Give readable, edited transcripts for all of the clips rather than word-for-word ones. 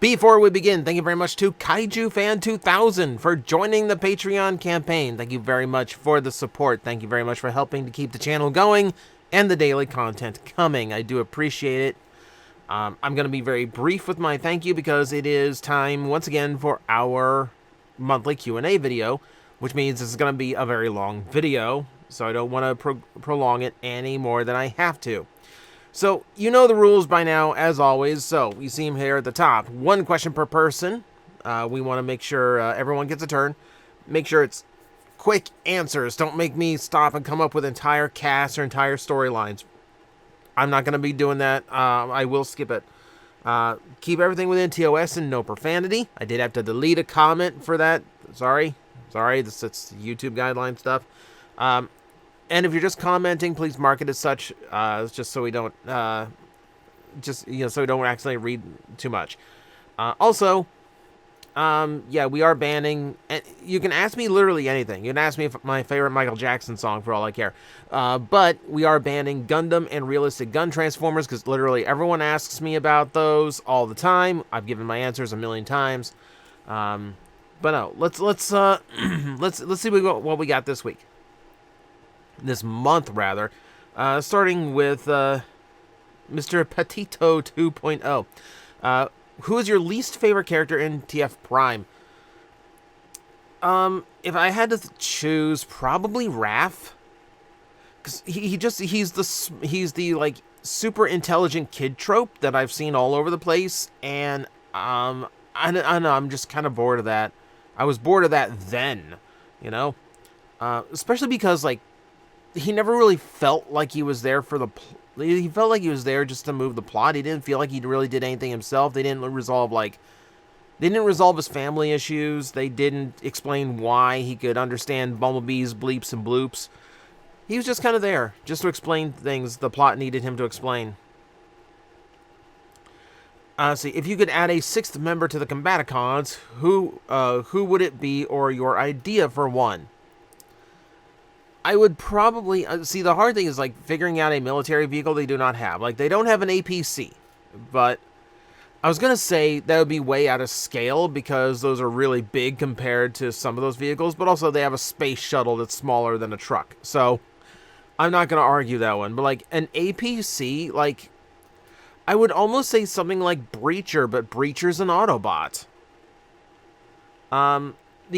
Before we begin, thank you very much to Kaiju Fan 2000 for joining the Patreon campaign. Thank you very much for the support. Thank you very much for helping to keep the channel going and the daily content coming. I do appreciate it. I'm going to be very brief with my thank you because it is time once again for our monthly Q&A video, which means this is going to be a very long video, so I don't want to prolong it any more than I have to. So, you know the rules by now, as always, so you see them here at the top. One question per person. We want to make sure everyone gets a turn. Make sure it's quick answers. Don't make me stop and come up with entire casts or entire storylines. I'm not going to be doing that. I will skip it. Keep everything within TOS and no profanity. I did have to delete a comment for that. Sorry. It's YouTube guideline stuff. And if you're just commenting, please mark it as such, just so we don't, so we don't accidentally read too much. Also, yeah, we are banning, and you can ask me literally anything. You can ask me if my favorite Michael Jackson song, for all I care. But we are banning Gundam and realistic gun transformers, because literally everyone asks me about those all the time. I've given my answers a million times. But no, let's see what we got this week. This month, rather, starting with Mr. Petito 2.0. Who is your least favorite character in TF Prime? If I had to choose, probably Raph, because he's the like super intelligent kid trope that I've seen all over the place, and I know I'm just kind of bored of that. I was bored of that then, you know, especially because like. He never really felt like he was there for the... He felt like he was there just to move the plot. He didn't feel like he really did anything himself. They didn't resolve, like... They didn't resolve his family issues. They didn't explain why he could understand Bumblebee's bleeps and bloops. He was just kind of there, just to explain things the plot needed him to explain. See, if you could add a sixth member to the Combaticons, who would it be, or your idea for one? I would probably... see, the hard thing is, like, figuring out a military vehicle they do not have. Like, they don't have an APC. But I was going to say that would be way out of scale because those are really big compared to some of those vehicles. But also, they have a space shuttle that's smaller than a truck. So, I'm not going to argue that one. But, like, an APC, like... I would almost say something like Breacher, but Breacher's an Autobot. The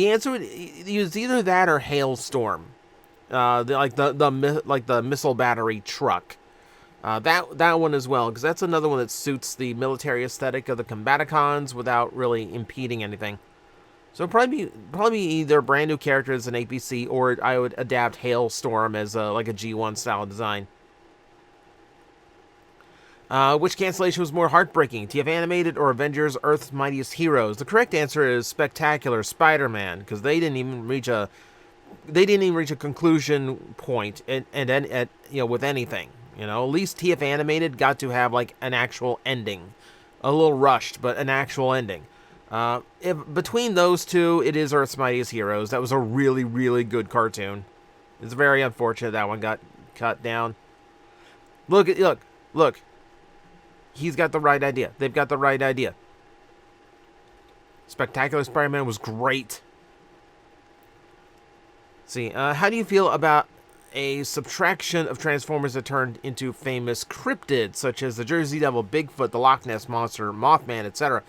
answer would use either that or Hailstorm. The missile battery truck, that one as well, because that's another one that suits the military aesthetic of the Combaticons without really impeding anything. So probably either a brand new character as an APC, or I would adapt Hailstorm as like a G1 style design. Which cancellation was more heartbreaking, TF Animated or Avengers: Earth's Mightiest Heroes? The correct answer is Spectacular Spider-Man, because they didn't even reach a conclusion point with anything. You know, at least TF Animated got to have like an actual ending. A little rushed, but an actual ending. Between those two, it is Earth's Mightiest Heroes. That was a really, really good cartoon. It's very unfortunate that one got cut down. Look. He's got the right idea. They've got the right idea. Spectacular Spider-Man was great. See, how do you feel about a subtraction of Transformers that turned into famous cryptids, such as the Jersey Devil, Bigfoot, the Loch Ness Monster, Mothman, etc.?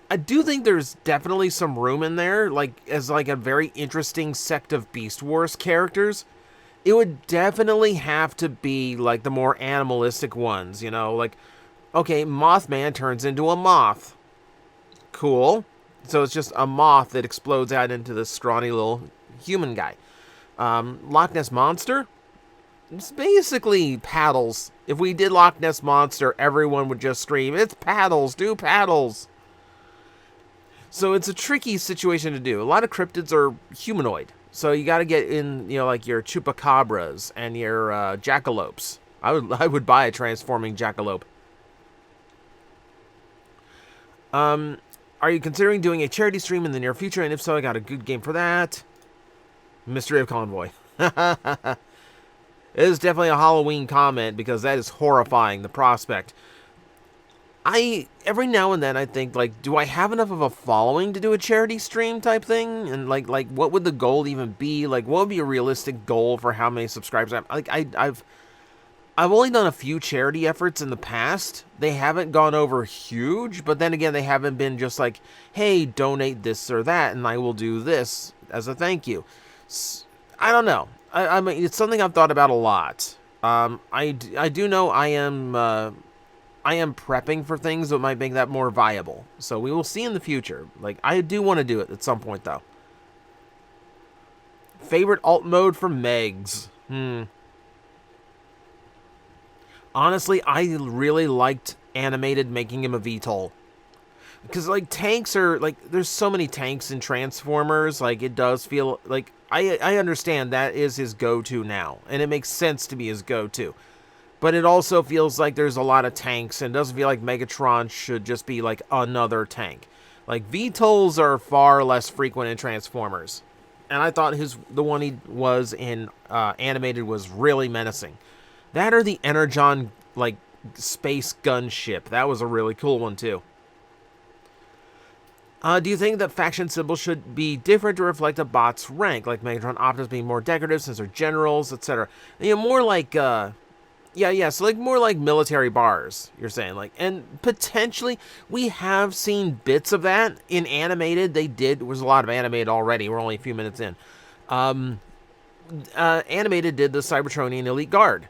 I do think there's definitely some room in there, like as like a very interesting sect of Beast Wars characters. It would definitely have to be like the more animalistic ones, you know, like, okay, Mothman turns into a moth. Cool. So it's just a moth that explodes out into this scrawny little human guy. Loch Ness Monster, it's basically paddles. If we did Loch Ness Monster, everyone would just scream, "It's paddles, do paddles." So it's a tricky situation to do. A lot of cryptids are humanoid, so you got to get in, you know, like your chupacabras and your jackalopes. I would buy a transforming jackalope. Are you considering doing a charity stream in the near future? And if so, I got a good game for that. Mystery of Convoy. It is definitely a Halloween comment because that is horrifying, the prospect. every now and then I think, like, do I have enough of a following to do a charity stream type thing? And like what would the goal even be? Like, what would be a realistic goal for how many subscribers I have? Like, I've only done a few charity efforts in the past. They haven't gone over huge, but then again, they haven't been just like, hey, donate this or that, and I will do this as a thank you. I don't know. I mean, it's something I've thought about a lot. I do know I am prepping for things that might make that more viable. So we will see in the future. Like, I do want to do it at some point, though. Favorite alt mode for Megs? Honestly, I really liked animated making him a VTOL. Because, like, tanks are, like, there's so many tanks in Transformers, like, it does feel, like, I understand that is his go-to now, and it makes sense to be his go-to. But it also feels like there's a lot of tanks, and it doesn't feel like Megatron should just be, like, another tank. Like, VTOLs are far less frequent in Transformers. And I thought the one he was in animated was really menacing. That or the Energon, like, space gunship. That was a really cool one, too. Do you think that faction symbols should be different to reflect a bot's rank? Like Megatron Optimus being more decorative since they're generals, etc. You know, more like, so like more like military bars, you're saying. Like, and potentially, we have seen bits of that in animated. There was a lot of animated already. We're only a few minutes in. Animated did the Cybertronian Elite Guard.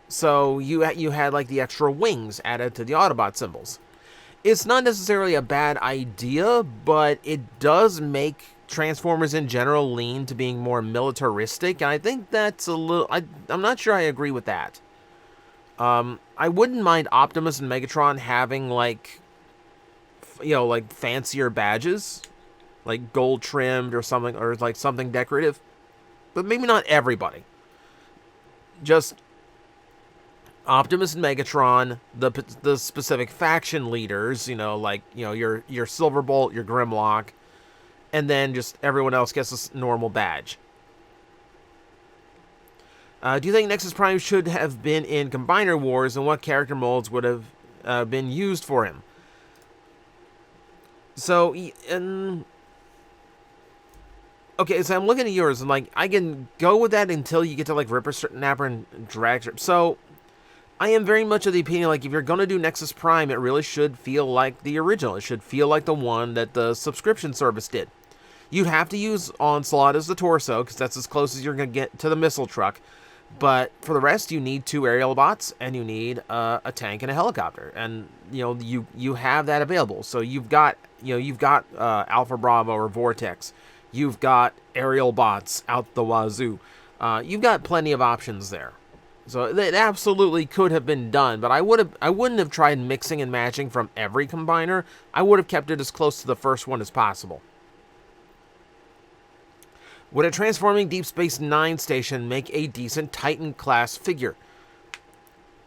So you had like the extra wings added to the Autobot symbols. It's not necessarily a bad idea, but it does make Transformers in general lean to being more militaristic, and I think that's a little... I'm not sure I agree with that. I wouldn't mind Optimus and Megatron having, like, like fancier badges, like gold trimmed or something, or like something decorative, but maybe not everybody. Just Optimus and Megatron, the specific faction leaders, like, your Silverbolt, your Grimlock, and then just everyone else gets a normal badge. Do you think Nexus Prime should have been in Combiner Wars, and what character molds would have been used for him? So, okay, so I'm looking at yours, and, like, I can go with that until you get to, like, Ripper-Snapper and Dragstrip. So, I am very much of the opinion, like, if you're going to do Nexus Prime, it really should feel like the original. It should feel like the one that the subscription service did. You'd have to use Onslaught as the torso, because that's as close as you're going to get to the missile truck. But for the rest, you need 2 aerial bots, and you need a tank and a helicopter. And, you have that available. So you've got Alpha Bravo or Vortex. You've got aerial bots out the wazoo. You've got plenty of options there. So it absolutely could have been done, but I wouldn't have tried mixing and matching from every combiner. I would have kept it as close to the first one as possible. Would a transforming Deep Space Nine station make a decent Titan-class figure?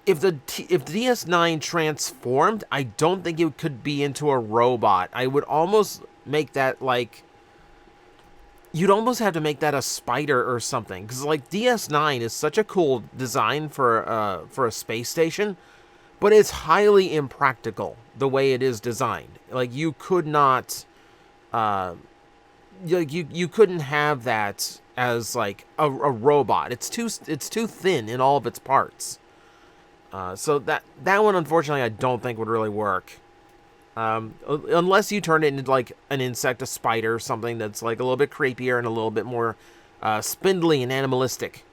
If DS9 transformed, I don't think it could be into a robot. I would almost make that, like... You'd almost have to make that a spider or something, because, like, DS9 is such a cool design for a space station, but it's highly impractical the way it is designed. Like, you could not, you couldn't have that as, like, a robot. It's too thin in all of its parts. So that one, unfortunately, I don't think would really work. Unless you turn it into, like, an insect, a spider, or something that's, like, a little bit creepier and a little bit more spindly and animalistic.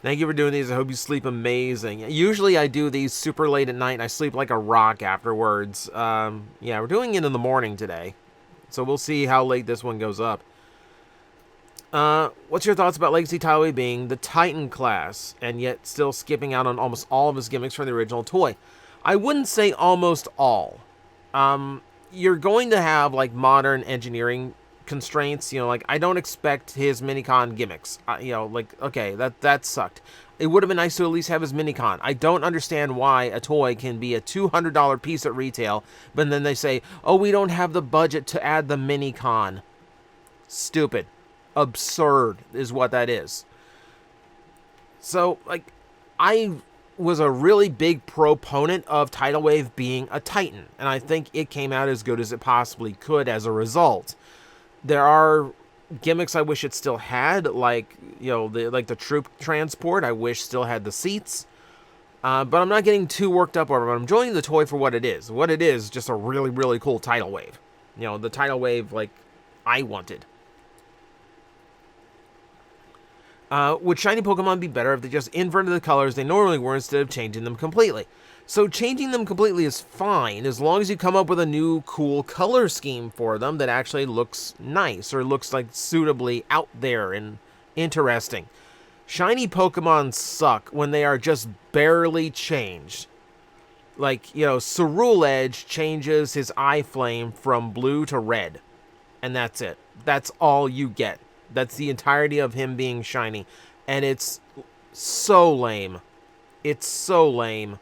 Thank you for doing these. I hope you sleep amazing. Usually I do these super late at night, and I sleep like a rock afterwards. Yeah, we're doing it in the morning today. So we'll see how late this one goes up. What's your thoughts about Legacy Tyway being the Titan class, and yet still skipping out on almost all of his gimmicks from the original toy? I wouldn't say almost all. You're going to have, like, modern engineering constraints. Like, I don't expect his Minicon gimmicks. Like, okay, that sucked. It would have been nice to at least have his Minicon. I don't understand why a toy can be a $200 piece at retail, but then they say, oh, we don't have the budget to add the Minicon. Stupid. Absurd is what that is. So, like, I was a really big proponent of Tidal Wave being a Titan, and I think it came out as good as it possibly could as a result. There are gimmicks I wish it still had, like, you know, the troop transport. I wish still had the seats. But I'm not getting too worked up over it. I'm enjoying the toy for what it is. What it is, just a really, really cool Tidal Wave. You know, the Tidal Wave, like, I wanted. Would shiny Pokemon be better if they just inverted the colors they normally were instead of changing them completely? So changing them completely is fine, as long as you come up with a new cool color scheme for them that actually looks nice, or looks like suitably out there and interesting. Shiny Pokemon suck when they are just barely changed. Like, you know, Cerule Edge changes his eye flame from blue to red. And that's it. That's all you get. That's the entirety of him being shiny. And it's so lame. It's so lame.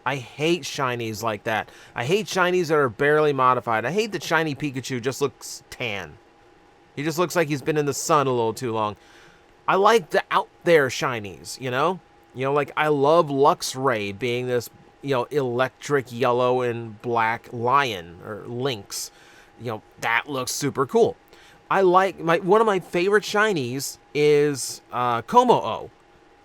I hate shinies like that. I hate shinies that are barely modified. I hate that shiny Pikachu just looks tan. He just looks like he's been in the sun a little too long. I like the out there shinies, you know? You know, like, I love Luxray being this, you know, electric yellow and black lion, or lynx. You know, that looks super cool. I like, one of my favorite shinies is Como-O,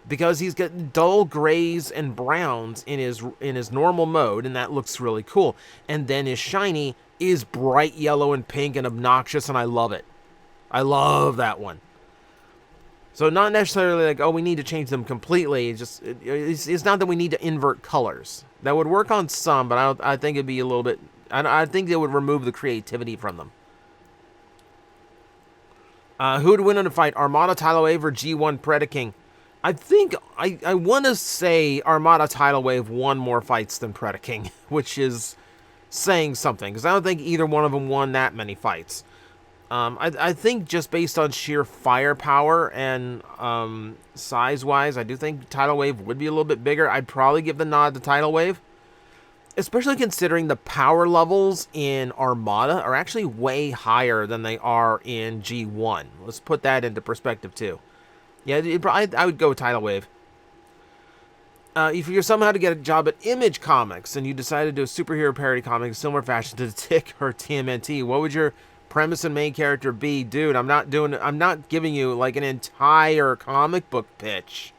because he's got dull grays and browns in his normal mode, and that looks really cool. And then his shiny is bright yellow and pink and obnoxious, and I love it. I love that one. So not necessarily like, oh, we need to change them completely. It's not that we need to invert colors. That would work on some, but I think it'd be a little bit... I think it would remove the creativity from them. Who would win in a fight, Armada Tidal Wave or G1 Predaking? I think I want to say Armada Tidal Wave won more fights than Predaking, which is saying something, because I don't think either one of them won that many fights. I think just based on sheer firepower and size-wise, I do think Tidal Wave would be a little bit bigger. I'd probably give the nod to Tidal Wave, especially considering the power levels in Armada are actually way higher than they are in G1. Let's put that into perspective, too. Yeah, I would go with Tidal Wave. If you're somehow to get a job at Image Comics and you decided to do a superhero parody comic in similar fashion to Tick or TMNT, what would your premise and main character be? Dude, I'm not giving you like an entire comic book pitch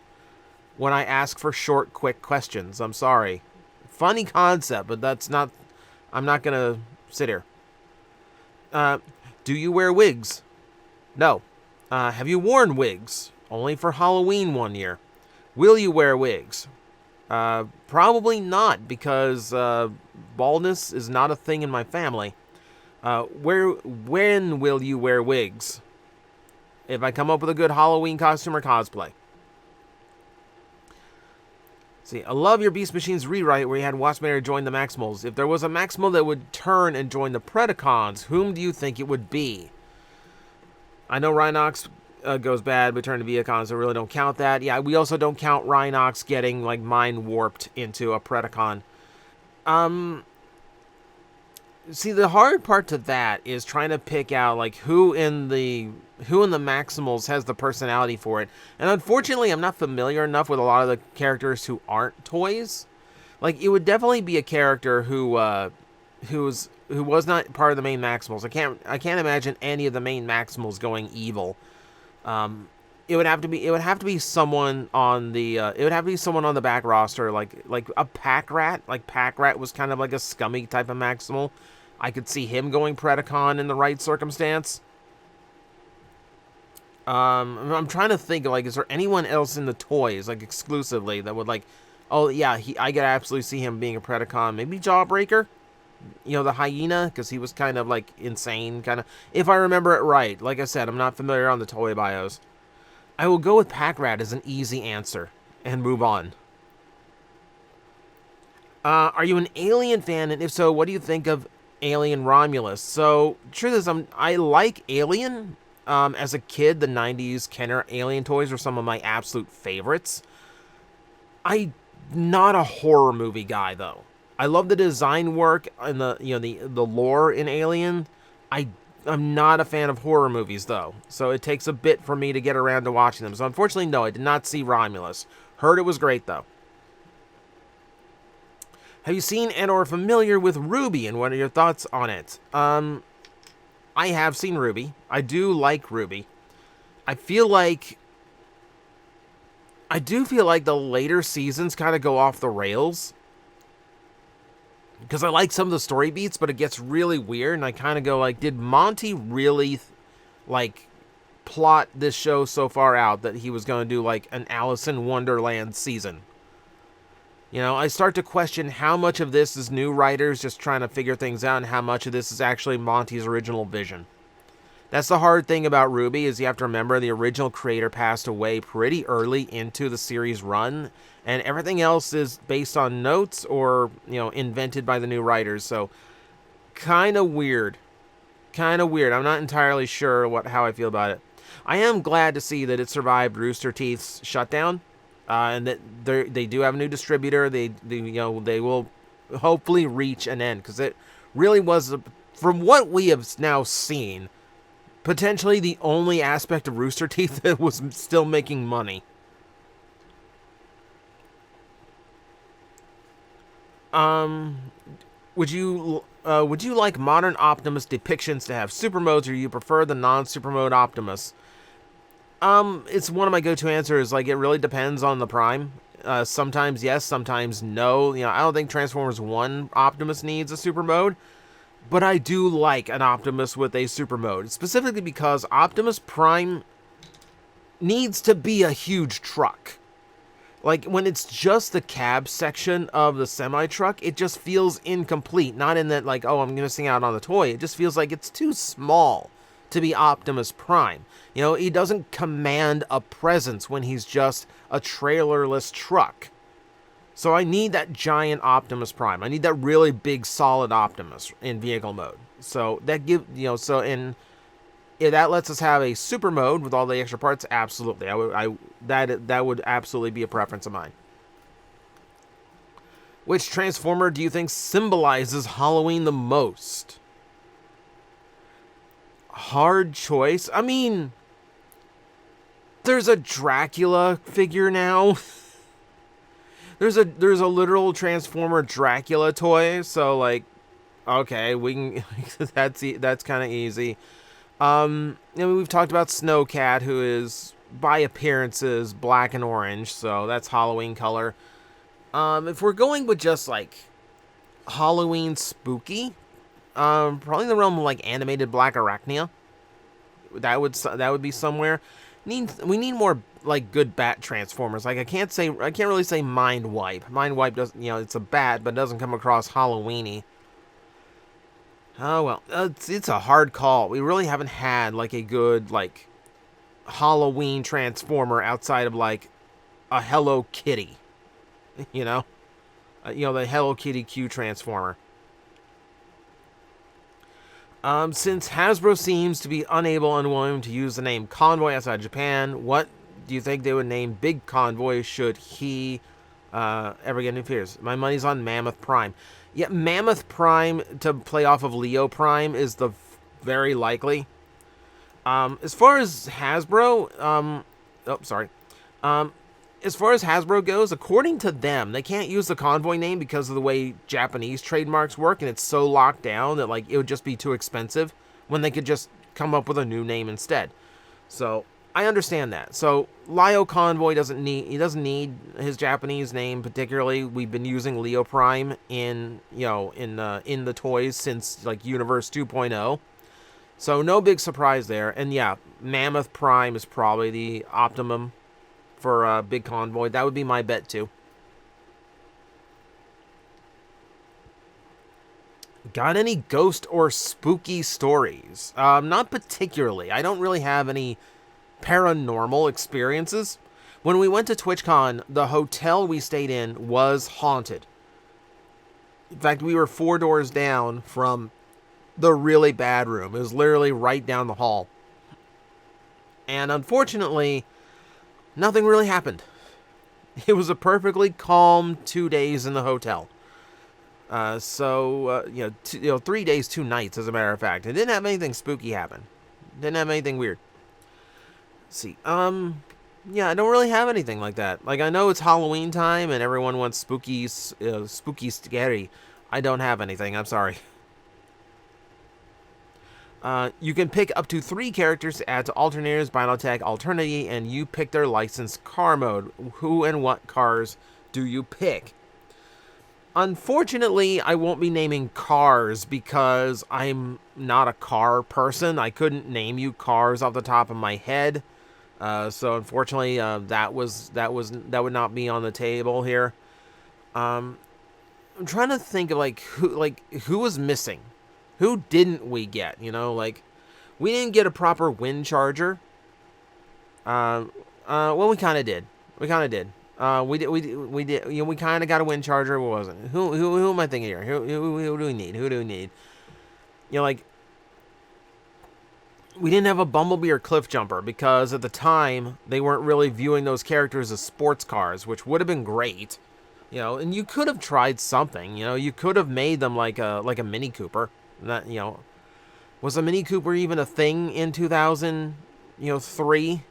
when I ask for short, quick questions. I'm sorry. Funny concept, but that's not... I'm not gonna sit here. Do you wear wigs? No. Have you worn wigs? Only for Halloween one year. Will you wear wigs? Probably not, because baldness is not a thing in my family. When will you wear wigs? If I come up with a good Halloween costume or cosplay. See, I love your Beast Machines rewrite where you had Waspinator join the Maximals. If there was a Maximal that would turn and join the Predacons, whom do you think it would be? I know Rhinox goes bad, but turn to Viacons, so really don't count that. Yeah, we also don't count Rhinox getting, like, mind warped into a Predacon. See, the hard part to that is trying to pick out, like, who in the Maximals has the personality for it. And unfortunately, I'm not familiar enough with a lot of the characters who aren't toys. Like, it would definitely be a character who was not part of the main Maximals. I can't imagine any of the main Maximals going evil. It would have to be someone on the back roster, like a Pack Rat. Like, Pack Rat was kind of like a scummy type of Maximal. I could see him going Predacon in the right circumstance. I'm trying to think, like, is there anyone else in the toys, like, exclusively that would, like, oh, yeah, I could absolutely see him being a Predacon. Maybe Jawbreaker? You know, the hyena, because he was kind of, like, insane, kind of, if I remember it right. Like I said, I'm not familiar on the toy bios. I will go with Pack Rat as an easy answer, and move on. Are you an Alien fan, and if so, what do you think of Alien Romulus? So, truth is, I like Alien. As a kid, the 90s Kenner Alien toys were some of my absolute favorites. I'm not a horror movie guy, though. I love the design work and the lore in Alien. I'm not a fan of horror movies, though, so it takes a bit for me to get around to watching them. So unfortunately, no, I did not see Romulus. Heard it was great, though. Have you seen and or familiar with Ruby, and what are your thoughts on it? I have seen Ruby. I do like Ruby. I do feel like the later seasons kind of go off the rails. Because I like some of the story beats, but it gets really weird, and I kind of go like, did Monty really, like, plot this show so far out that he was going to do, like, an Alice in Wonderland season? You know, I start to question how much of this is new writers just trying to figure things out, and how much of this is actually Monty's original vision. That's the hard thing about Ruby, is you have to remember the original creator passed away pretty early into the series run, and everything else is based on notes or, you know, invented by the new writers. So, kind of weird. Kind of weird. I'm not entirely sure how I feel about it. I am glad to see that it survived Rooster Teeth's shutdown, and that they do have a new distributor. They will hopefully reach an end, because it really was, from what we have now seen, potentially the only aspect of Rooster Teeth that was still making money. Would you like modern Optimus depictions to have super modes, or you prefer the non-super mode Optimus? It's one of my go-to answers. Like, it really depends on the Prime. Sometimes yes, sometimes no. You know, I don't think Transformers 1 Optimus needs a super mode, but I do like an Optimus with a super mode, specifically because Optimus Prime needs to be a huge truck. Like, when it's just the cab section of the semi-truck, it just feels incomplete. Not in that, like, oh, I'm missing out on the toy. It just feels like it's too small to be Optimus Prime. You know, he doesn't command a presence when he's just a trailerless truck. So I need that giant Optimus Prime. I need that really big, solid Optimus in vehicle mode. So that if that lets us have a super mode with all the extra parts, absolutely. That would absolutely be a preference of mine. Which Transformer do you think symbolizes Halloween the most? Hard choice. I mean, there's a Dracula figure now. There's a literal Transformer Dracula toy, so, like, okay, we can that's kind of easy. We've talked about Snowcat, who is by appearances black and orange, so that's Halloween color. If we're going with just like Halloween spooky, probably in the realm of like animated Black Arachnia. That would be somewhere. We need more like good bat Transformers. Like I can't really say Mind Wipe. Mind Wipe doesn't, it's a bat, but it doesn't come across Halloweeny. Oh, well, it's a hard call. We really haven't had, like, a good, like, Halloween Transformer outside of, like, a Hello Kitty. The Hello Kitty Q Transformer. Since Hasbro seems to be unable and unwilling to use the name Convoy outside Japan, what do you think they would name Big Convoy should he ever get new figures? My money's on Mammoth Prime. Yeah, Mammoth Prime to play off of Leo Prime is the very likely. As far as Hasbro, as far as Hasbro goes, according to them, they can't use the Convoy name because of the way Japanese trademarks work, and it's so locked down that, like, it would just be too expensive when they could just come up with a new name instead. So I understand that. So Leo Convoy doesn't need his Japanese name particularly. We've been using Leo Prime in the toys since like Universe 2.0. So no big surprise there. And yeah, Mammoth Prime is probably the optimum for Big Convoy. That would be my bet too. Got any ghost or spooky stories? Not particularly. I don't really have any paranormal experiences. When we went to TwitchCon, the hotel we stayed in was haunted. In fact, we were 4 doors down from the really bad room. It was literally right down the hall. And unfortunately, nothing really happened. It was a perfectly calm 2 days in the hotel. 3 days, 2 nights, as a matter of fact. It didn't have anything spooky happen. Didn't have anything weird. Let's see. Yeah, I don't really have anything like that. Like, I know it's Halloween time and everyone wants spooky scary. I don't have anything. I'm sorry. You can pick up to 3 characters to add to alternators, Binotech, Alternity, and you pick their licensed car mode. Who and what cars do you pick? Unfortunately, I won't be naming cars because I'm not a car person. I couldn't name you cars off the top of my head. So unfortunately, that would not be on the table here. I'm trying to think of who was missing. Who didn't we get? You know, like, we didn't get a proper wind charger. Well, we kind of did. We kind of did. We did. You know, we kind of got a wind charger. What was it? Who am I thinking here? Who do we need? Who do we need? You know, like, we didn't have a Bumblebee or Cliff Jumper because at the time they weren't really viewing those characters as sports cars, which would have been great. You know, and you could have tried something. You know, you could have made them like a Mini Cooper. That, you know, was a Mini Cooper even a thing in 2003?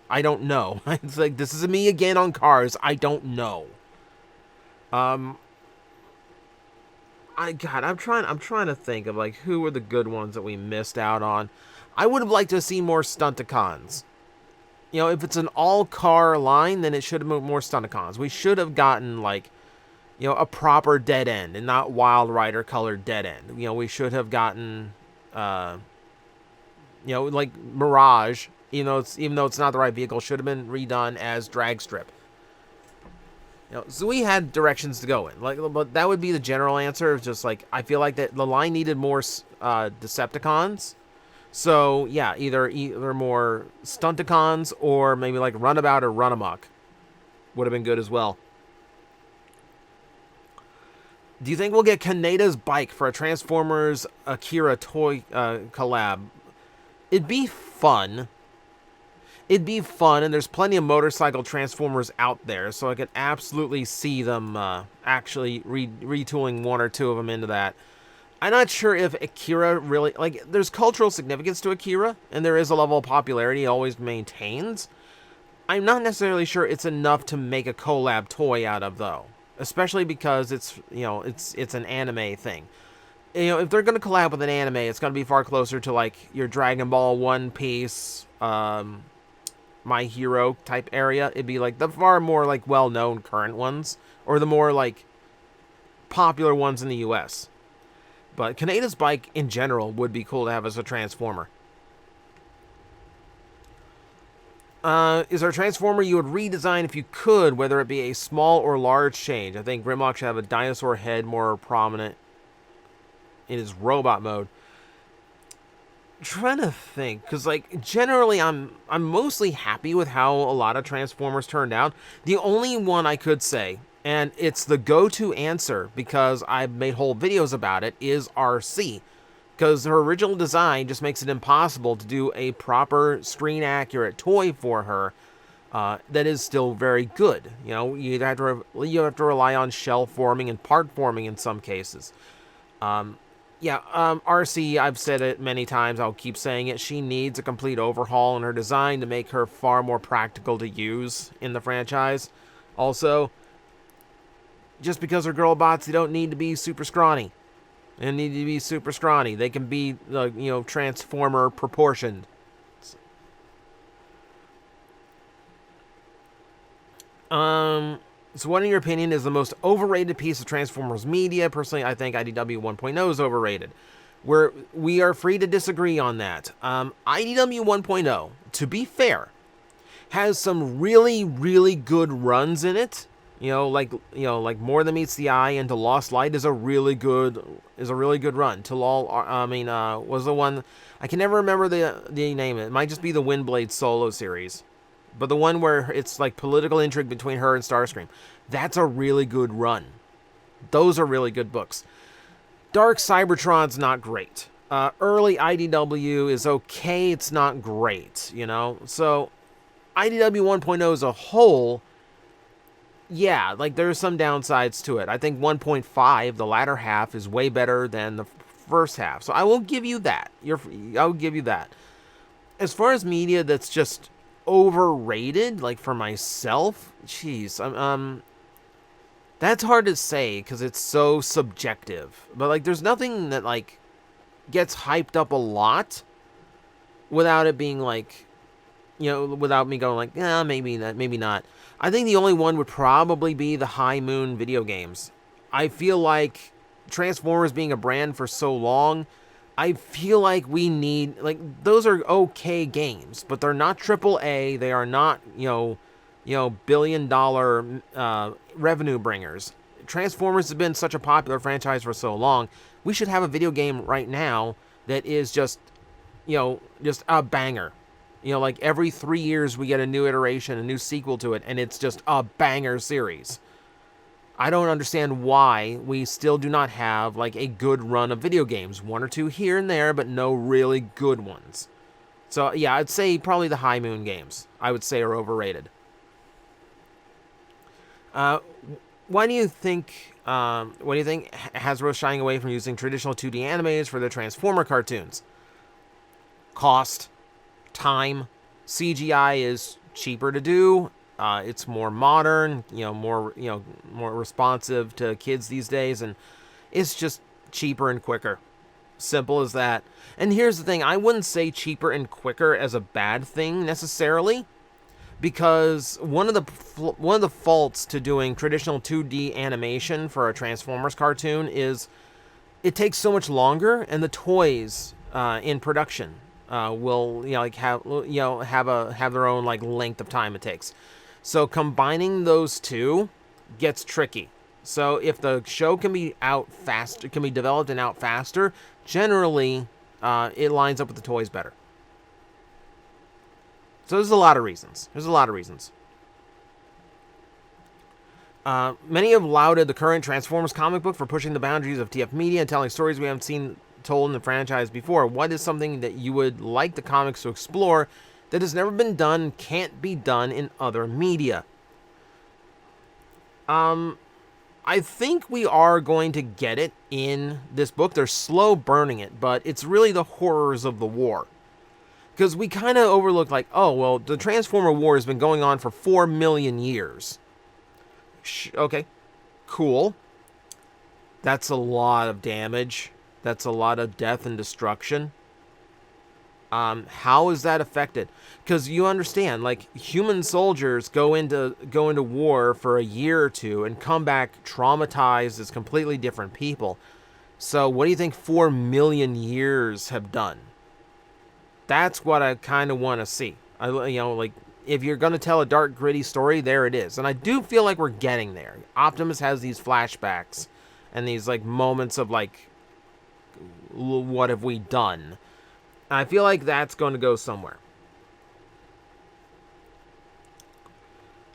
I don't know. It's like, this is me again on cars. I don't know. I'm trying to think of like who were the good ones that we missed out on. I would have liked to see more Stunticons. You know, if it's an all-car line, then it should have been more Stunticons. We should have gotten, like, you know, a proper dead end and not Wild Rider colored dead end. You know, we should have gotten, you know, like Mirage, even though it's not the right vehicle, should have been redone as drag strip. You know, so we had directions to go in. Like, but that would be the general answer. It's just like, I feel like that the line needed more Decepticons. So yeah, either more Stunticons or maybe like Runabout or Runamuck would have been good as well. Do you think we'll get Kaneda's bike for a Transformers Akira toy collab? It'd be fun. It'd be fun, and there's plenty of motorcycle Transformers out there, so I could absolutely see them actually retooling 1 or 2 of them into that. I'm not sure if Akira really, like, there's cultural significance to Akira, and there is a level of popularity it always maintains. I'm not necessarily sure it's enough to make a collab toy out of, though. Especially because it's, you know, it's an anime thing. You know, if they're going to collab with an anime, it's going to be far closer to, like, your Dragon Ball, One Piece, My Hero type area. It'd be, like, the far more, like, well-known current ones. Or the more, like, popular ones in the US. But Kaneda's bike, in general, would be cool to have as a Transformer. Is there a Transformer you would redesign if you could, whether it be a small or large change? I think Grimlock should have a dinosaur head more prominent in his robot mode. I'm trying to think, because, like, generally I'm mostly happy with how a lot of Transformers turned out. The only one I could say, and it's the go-to answer because I've made whole videos about it, is RC. Because her original design just makes it impossible to do a proper screen-accurate toy for her that is still very good. You know, you have to rely on shell forming and part forming in some cases. RC, I've said it many times, I'll keep saying it, she needs a complete overhaul in her design to make her far more practical to use in the franchise. Also, just because they're girl bots, they don't need to be super scrawny. They need to be super scrawny. They can be, you know, Transformer proportioned. So what, in your opinion, is the most overrated piece of Transformers media? Personally, I think IDW 1.0 is overrated. We are free to disagree on that. IDW 1.0, to be fair, has some really, really good runs in it. You know, like More Than Meets the Eye and To Lost Light is a really good run. Was the one, I can never remember the name. It might just be the Windblade solo series, but the one where it's like political intrigue between her and Starscream. That's a really good run. Those are really good books. Dark Cybertron's not great. Early IDW is okay. It's not great. You know, so IDW 1.0 as a whole. Yeah, like, there's some downsides to it. I think 1.5, the latter half, is way better than the first half. So I will give you that. I'll give you that. As far as media that's just overrated, like for myself, jeez, that's hard to say because it's so subjective. But like, there's nothing that like gets hyped up a lot without it being like, without me going like, yeah, maybe that, maybe not. I think the only one would probably be the High Moon video games. I feel like Transformers being a brand for so long, I feel like we need, like, those are okay games, but they're not AAA. They are not, billion-dollar revenue bringers. Transformers has been such a popular franchise for so long. We should have a video game right now that is just a banger. Like every 3 years we get a new iteration, a new sequel to it, and it's just a banger series. I don't understand why we still do not have like a good run of video games. One or two here and there, but no really good ones. So yeah, I'd say probably the High Moon games, I would say, are overrated. Why do you think Hasbro is shying away from using traditional 2D animes for their Transformer cartoons? Cost. Time. CGI is cheaper to do. It's more modern, more responsive to kids these days, and it's just cheaper and quicker. Simple as that. And here's the thing, I wouldn't say cheaper and quicker as a bad thing necessarily, because one of the faults to doing traditional 2D animation for a Transformers cartoon is it takes so much longer, and the toys in production will have their own like length of time it takes. So combining those two gets tricky. So if the show can be out faster, can be developed and out faster, generally it lines up with the toys better. So there's a lot of reasons. Many have lauded the current Transformers comic book for pushing the boundaries of TF media and telling stories we haven't seen told in the franchise before. What is something that you would like the comics to explore that has never been done, can't be done in other media? I think we are going to get it in this book. They're slow burning it, but it's really the horrors of the war. Because we kind of overlooked like, oh, well, the Transformer War has been going on for 4 million years. Okay, cool. That's a lot of damage. That's a lot of death and destruction. How is that affected? Because you understand, like, human soldiers go into war for a year or two and come back traumatized as completely different people. So what do you think 4 million years have done? That's what I kind of want to see. Like, if you're going to tell a dark, gritty story, there it is. And I do feel like we're getting there. Optimus has these flashbacks and these, like, moments of, like, what have we done? I feel like that's going to go somewhere.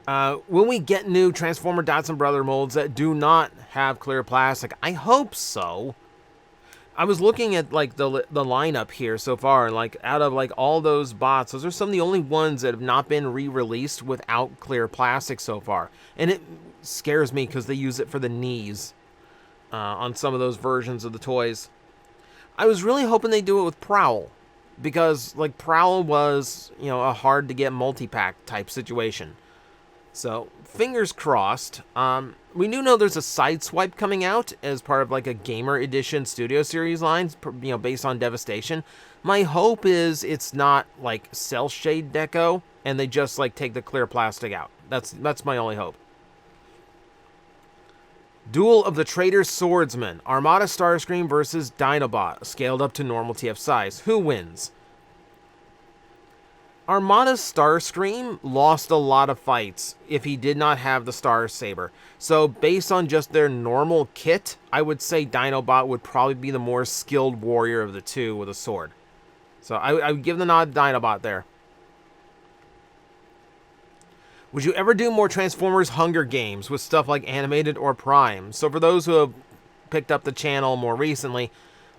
Will we get new Transformer Datsun Brother molds that do not have clear plastic? I hope so. I was looking at like the lineup here so far, and like out of like all those bots, those are some of the only ones that have not been re-released without clear plastic so far. And it scares me because they use it for the knees on some of those versions of the toys. I was really hoping they do it with Prowl, because like Prowl was, a hard to get multi-pack type situation. So fingers crossed. We do know there's a Sideswipe coming out as part of like a Gamer Edition Studio Series line, based on Devastation. My hope is it's not like cell shade deco and they just like take the clear plastic out. That's my only hope. Duel of the Traitor Swordsman. Armada Starscream versus Dinobot, scaled up to normal TF size. Who wins? Armada Starscream lost a lot of fights if he did not have the Star Saber. So based on just their normal kit, I would say Dinobot would probably be the more skilled warrior of the two with a sword. So I would give the nod to Dinobot there. Would you ever do more Transformers Hunger Games with stuff like animated or Prime? So for those who have picked up the channel more recently,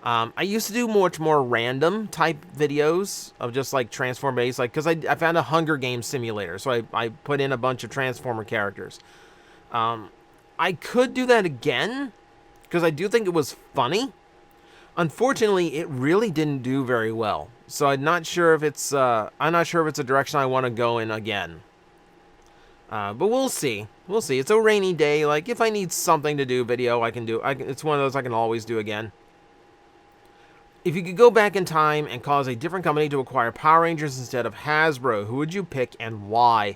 I used to do much more random type videos of just like Transform based, like, because I found a Hunger Games simulator, so I put in a bunch of Transformer characters. I could do that again, because I do think it was funny. Unfortunately, it really didn't do very well. So I'm not sure if it's a direction I want to go in again. But we'll see. We'll see. It's a rainy day. Like, if I need something to do video, I can do. It's one of those I can always do again. If you could go back in time and cause a different company to acquire Power Rangers instead of Hasbro, who would you pick and why?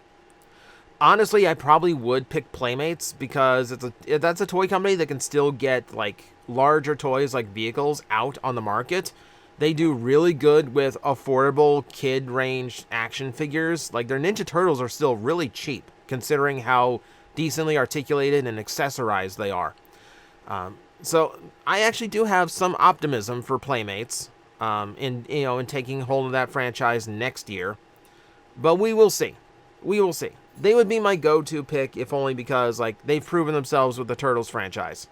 Honestly, I probably would pick Playmates because that's a toy company that can still get like larger toys like vehicles out on the market. They do really good with affordable kid range action figures. Like their Ninja Turtles are still really cheap considering how decently articulated and accessorized they are. So I actually do have some optimism for Playmates in taking hold of that franchise next year. But we will see. We will see. They would be my go-to pick, if only because like they've proven themselves with the Turtles franchise.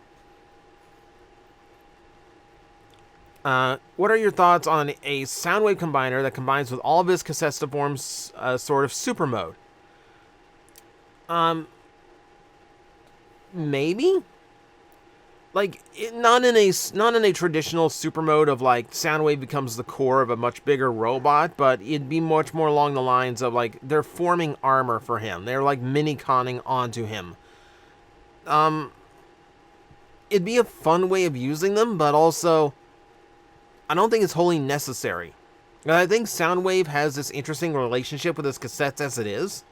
What are your thoughts on a Soundwave combiner that combines with all of his cassettes to form sort of super mode? Maybe? Like, not in a traditional super mode of like Soundwave becomes the core of a much bigger robot, but it'd be much more along the lines of like they're forming armor for him. They're like mini-conning onto him. It'd be a fun way of using them, but also I don't think it's wholly necessary. And I think Soundwave has this interesting relationship with his cassettes as it is.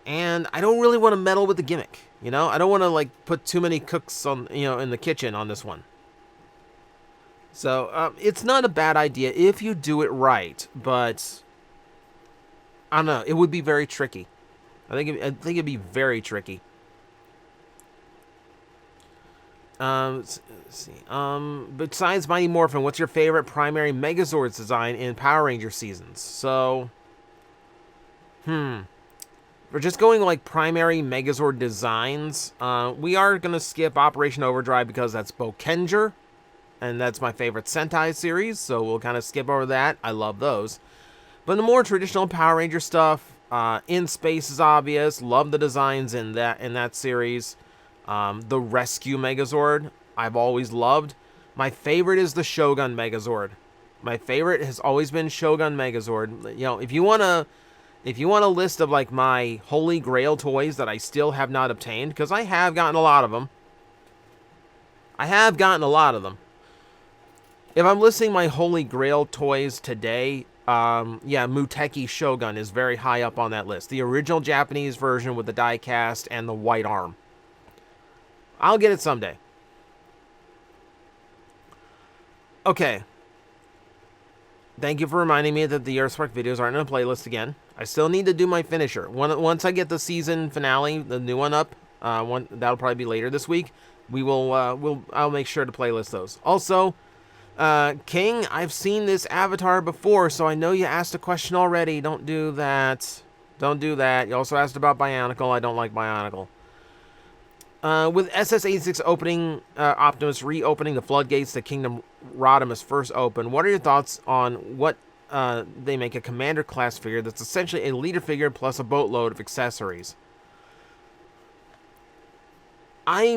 And I don't really want to meddle with the gimmick, you know? I don't want to, like, put too many cooks on, in the kitchen on this one. So, it's not a bad idea if you do it right, but I don't know. It would be very tricky. I think it'd be very tricky. Let's see. Besides Mighty Morphin, what's your favorite primary Megazords design in Power Ranger seasons? So, we're just going like primary Megazord designs. We are going to skip Operation Overdrive because that's Bokenger, and that's my favorite Sentai series, so we'll kind of skip over that. I love those. But the more traditional Power Ranger stuff, In Space is obvious. Love the designs in that series. The Rescue Megazord, I've always loved. My favorite is the Shogun Megazord. My favorite has always been Shogun Megazord. You know, if you want a list of like my holy grail toys that I still have not obtained, because I have gotten a lot of them. If I'm listing my holy grail toys today, Muteki Shogun is very high up on that list. The original Japanese version with the die cast and the white arm. I'll get it someday. Okay. Thank you for reminding me that the Earthspark videos aren't in a playlist again. I still need to do my finisher. Once I get the season finale, the new one up, that'll probably be later this week. I'll make sure to playlist those. Also, King, I've seen this avatar before, so I know you asked a question already. Don't do that. Don't do that. You also asked about Bionicle. I don't like Bionicle. With SS-86 opening, Optimus reopening the floodgates to Kingdom Rodimus first opened, what are your thoughts on what they make a Commander class figure that's essentially a leader figure plus a boatload of accessories? I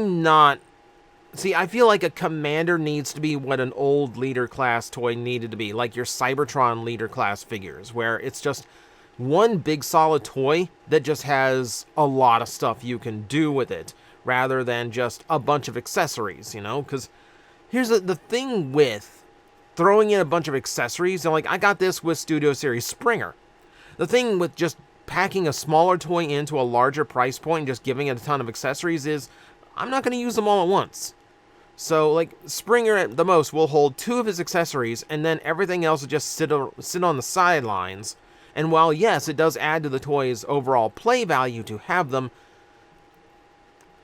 feel like a Commander needs to be what an old leader class toy needed to be, like your Cybertron leader class figures, where it's just one big solid toy that just has a lot of stuff you can do with it, rather than just a bunch of accessories, you know? Because here's the thing with throwing in a bunch of accessories, and like I got this with Studio Series Springer. The thing with just packing a smaller toy into a larger price point and just giving it a ton of accessories is I'm not going to use them all at once. So like Springer at the most will hold 2 of his accessories, and then everything else will just sit on the sidelines. And while yes, it does add to the toy's overall play value to have them,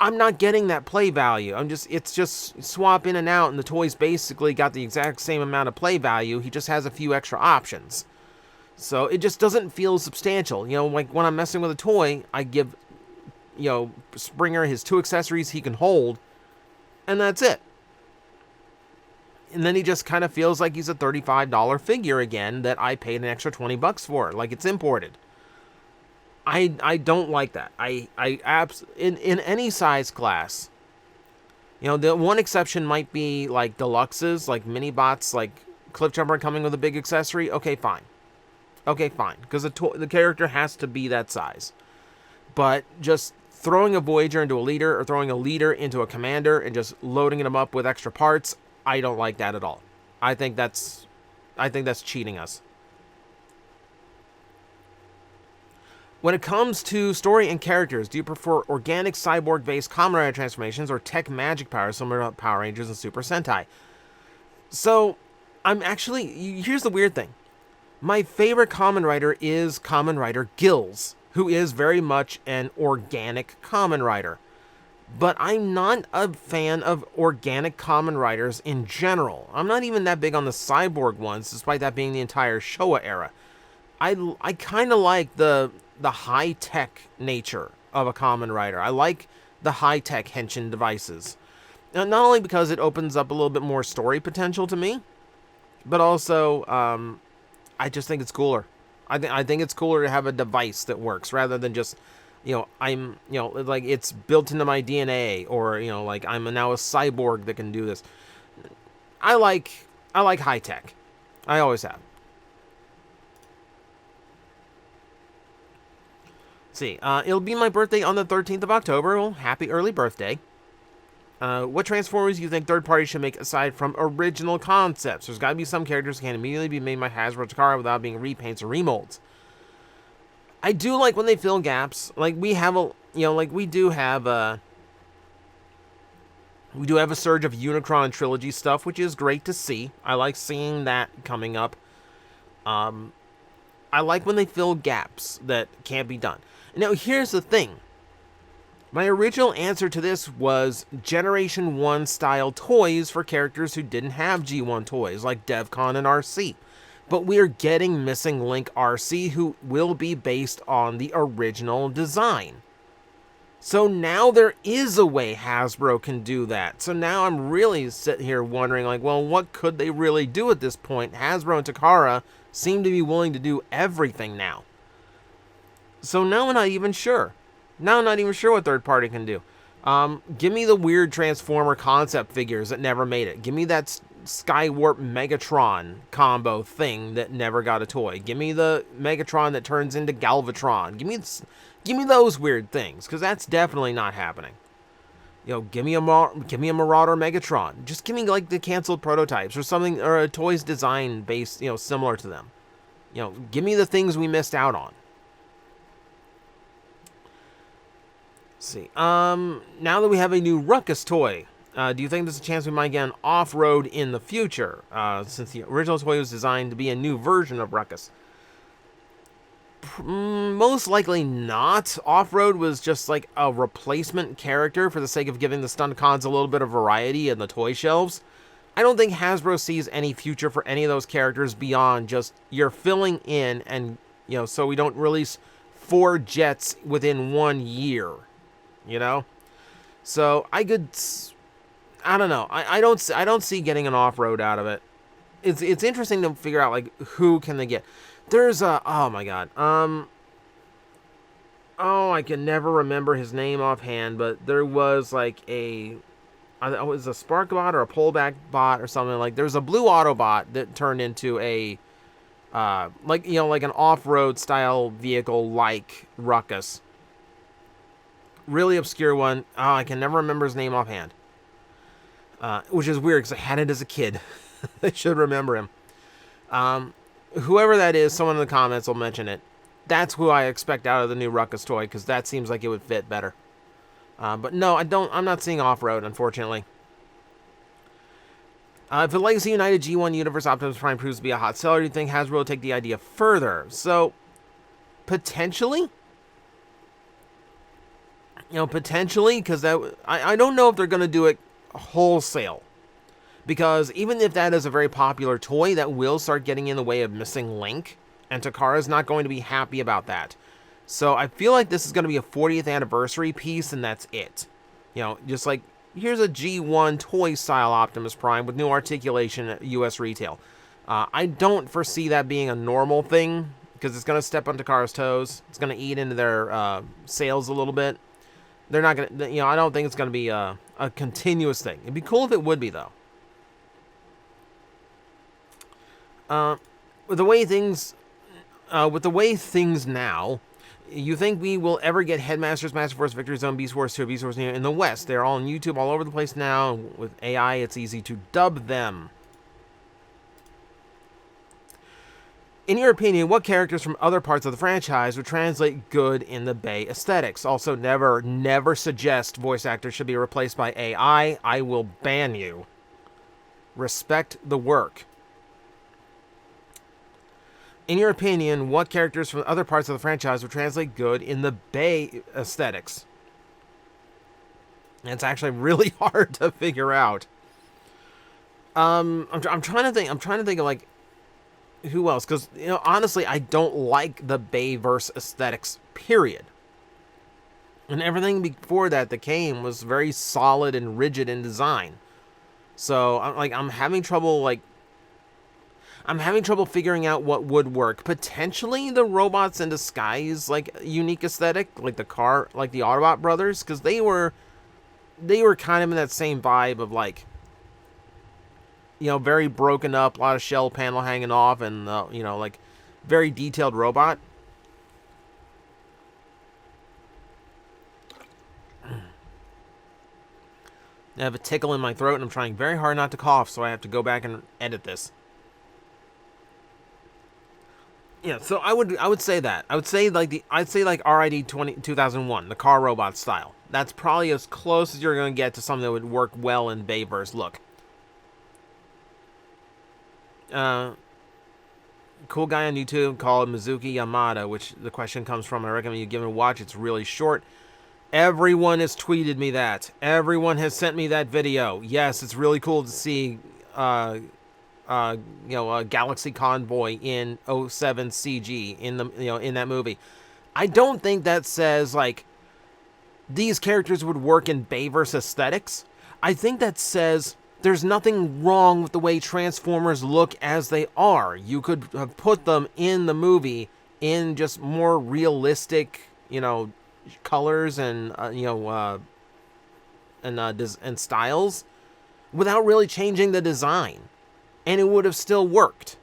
I'm not getting that play value. It's just swap in and out, and the toy's basically got the exact same amount of play value. He just has a few extra options. So it just doesn't feel substantial. You know, like when I'm messing with a toy, I give, Springer his 2 accessories he can hold, and that's it. And then he just kind of feels like he's a $35 figure again that I paid an extra $20 for, like it's imported. I don't like that. In any size class, the one exception might be like deluxes, like mini bots, like Cliffjumper coming with a big accessory, okay, fine. Okay, fine. Because the character has to be that size. But just throwing a Voyager into a leader or throwing a leader into a commander and just loading them up with extra parts, I don't like that at all. I think that's cheating us. When it comes to story and characters, do you prefer organic cyborg-based Kamen Rider transformations or tech magic powers similar to Power Rangers and Super Sentai? So, here's the weird thing. My favorite Kamen Rider is Kamen Rider Gills, who is very much an organic Kamen Rider. But I'm not a fan of organic Kamen Riders in general. I'm not even that big on the cyborg ones, despite that being the entire Showa era. I kind of like the high-tech nature of a Kamen Rider. I like the high-tech henshin devices. Now, not only because it opens up a little bit more story potential to me, but also I just think it's cooler. I think it's cooler to have a device that works rather than just, like it's built into my DNA, or, like I'm now a cyborg that can do this. I like high tech. I always have. Let's see, it'll be my birthday on the 13th of October. Well, happy early birthday. What Transformers do you think third parties should make aside from original concepts? There's got to be some characters that can immediately be made by Hasbro Takara without being repaints or remolds. I do like when they fill gaps. Like we have we do have a surge of Unicron and Trilogy stuff, which is great to see. I like seeing that coming up. I like when they fill gaps that can't be done. Now, here's the thing. My original answer to this was Generation 1 style toys for characters who didn't have G1 toys, like DevCon and RC. But we are getting Missing Link RC, who will be based on the original design. So now there is a way Hasbro can do that. So now I'm really sitting here wondering, like, well, what could they really do at this point? Hasbro and Takara seem to be willing to do everything now. So now I'm not even sure. Now I'm not even sure what third party can do. Give me the weird Transformer concept figures that never made it. Give me that Skywarp Megatron combo thing that never got a toy. Give me the Megatron that turns into Galvatron. Give me those weird things, because that's definitely not happening. Give me a Marauder Megatron. Just give me like the canceled prototypes or something, or a toys design based, similar to them. Give me the things we missed out on. Let's see. Now that we have a new Ruckus toy, do you think there's a chance we might get an off-road in the future? Since the original toy was designed to be a new version of Ruckus. Most likely not. Off-road was just like a replacement character for the sake of giving the Stunticons a little bit of variety in the toy shelves. I don't think Hasbro sees any future for any of those characters beyond just you're filling in and, so we don't release 4 jets within 1 year. So I don't know. I don't see getting an off-road out of it. It's interesting to figure out like who can they get. There's oh my god. I can never remember his name offhand, but there was like it was a Spark bot or a pullback bot or something. Like there's a blue Autobot that turned into a like an off-road style vehicle like Ruckus. Really obscure one. I can never remember his name offhand. Which is weird because I had it as a kid. I should remember him. Whoever that is, someone in the comments will mention it. That's who I expect out of the new Ruckus toy, because that seems like it would fit better. But no, I'm not seeing off-road, unfortunately. If the Legacy United G1 Universe Optimus Prime proves to be a hot seller, do you think Hasbro will take the idea further? So, potentially? Potentially, because I don't know if they're going to do it wholesale. Because even if that is a very popular toy, that will start getting in the way of Missing Link. And Takara's not going to be happy about that. So I feel like this is going to be a 40th anniversary piece, and that's it. Just like, here's a G1 toy-style Optimus Prime with new articulation at US retail. I don't foresee that being a normal thing, because it's going to step on Takara's toes. It's going to eat into their sales a little bit. They're not going to, I don't think it's going to be a continuous thing. It'd be cool if it would be, though. With the way things, now, you think we will ever get Headmasters, Master Force, Victory Zone, Beast Wars 2, Beast Wars in the West? They're all on YouTube, all over the place now. With AI, it's easy to dub them. In your opinion, what characters from other parts of the franchise would translate good in the Bay aesthetics? Also, never suggest voice actors should be replaced by AI. I will ban you. Respect the work. In your opinion, what characters from other parts of the franchise would translate good in the Bay aesthetics? It's actually really hard to figure out. I'm trying to think. I'm trying to think of like who else, because honestly, I don't like the Bayverse aesthetics. Period. And everything before that came was very solid and rigid in design. So I'm having trouble figuring out what would work. Potentially the robots in disguise, like unique aesthetic, like the Autobot brothers, because they were kind of in that same vibe of like, very broken up, a lot of shell panel hanging off, and like very detailed robot. I have a tickle in my throat, and I'm trying very hard not to cough, so I have to go back and edit this. Yeah, so I would say that. I'd say like RID 2001, the car robot style. That's probably as close as you're going to get to something that would work well in Bayverse look. Cool guy on YouTube called Mizuki Yamada, which the question comes from. I recommend you give it a watch. It's really short. Everyone has tweeted me that. Everyone has sent me that video. Yes, it's really cool to see a Galaxy Convoy in 07 CG in that movie. I don't think that says like these characters would work in Bayverse aesthetics. I think that says there's nothing wrong with the way Transformers look as they are. You could have put them in the movie in just more realistic, colors and and styles without really changing the design, and it would have still worked.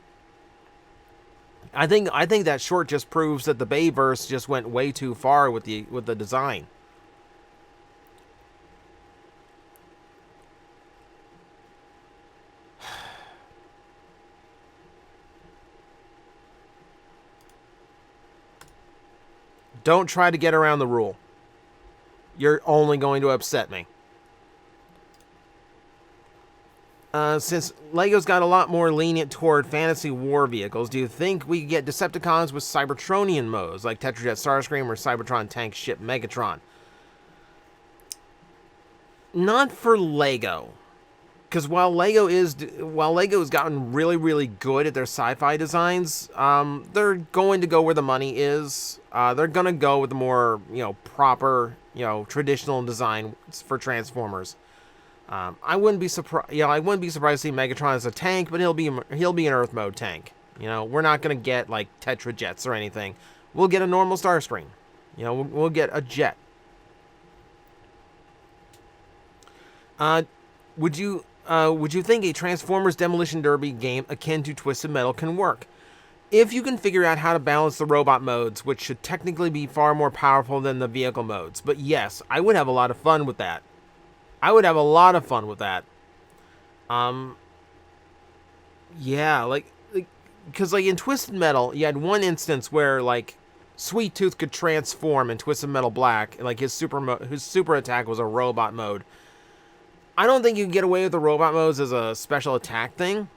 I think that short just proves that the Bayverse just went way too far with the design. Don't try to get around the rule. You're only going to upset me. Since LEGO's got a lot more lenient toward fantasy war vehicles, do you think we could get Decepticons with Cybertronian modes, like Tetrajet Starscream or Cybertron Tank Ship Megatron? Not for LEGO. Because while LEGO's gotten really, really good at their sci-fi designs, they're going to go where the money is. They're going to go with the more, proper, traditional design for Transformers. I wouldn't be surprised. I wouldn't be surprised to see Megatron as a tank, but he'll be an Earth mode tank. We're not going to get like Tetrajets or anything. We'll get a normal Starscream. We'll get a jet. Would you think a Transformers Demolition Derby game akin to Twisted Metal can work? If you can figure out how to balance the robot modes, which should technically be far more powerful than the vehicle modes. But yes, I would have a lot of fun with that. Yeah, because in Twisted Metal, you had one instance where like Sweet Tooth could transform in Twisted Metal Black, like his super attack was a robot mode. I don't think you can get away with the robot modes as a special attack thing.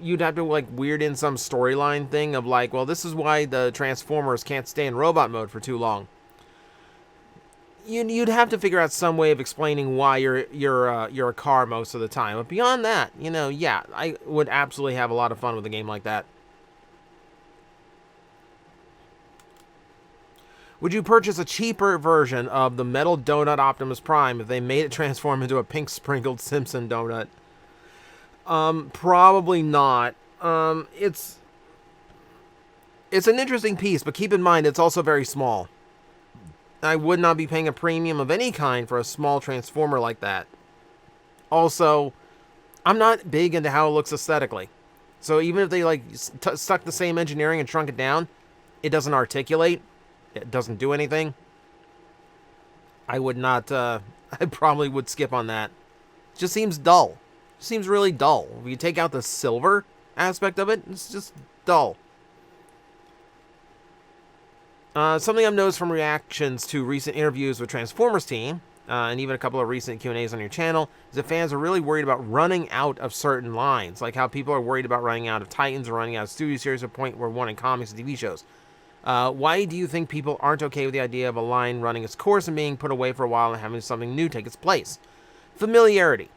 You'd have to like weird in some storyline thing of like, well, this is why the Transformers can't stay in robot mode for too long. You'd have to figure out some way of explaining why you're a car most of the time. But beyond that, yeah, I would absolutely have a lot of fun with a game like that. Would you purchase a cheaper version of the Metal Donut Optimus Prime if they made it transform into a pink sprinkled Simpson donut? Probably not. It's an interesting piece, but keep in mind it's also very small. I would not be paying a premium of any kind for a small Transformer like that. Also, I'm not big into how it looks aesthetically. So even if they like stuck the same engineering and shrunk it down, it doesn't articulate. It doesn't do anything. I would not. I probably would skip on that. It just seems dull. It seems really dull. If you take out the silver aspect of it, it's just dull. Something I've noticed from reactions to recent interviews with Transformers team, and even a couple of recent Q&As on your channel, is that fans are really worried about running out of certain lines, like how people are worried about running out of Titans or running out of studio series to a point where one in comics and TV shows. Why do you think people aren't okay with the idea of a line running its course and being put away for a while and having something new take its place? Familiarity.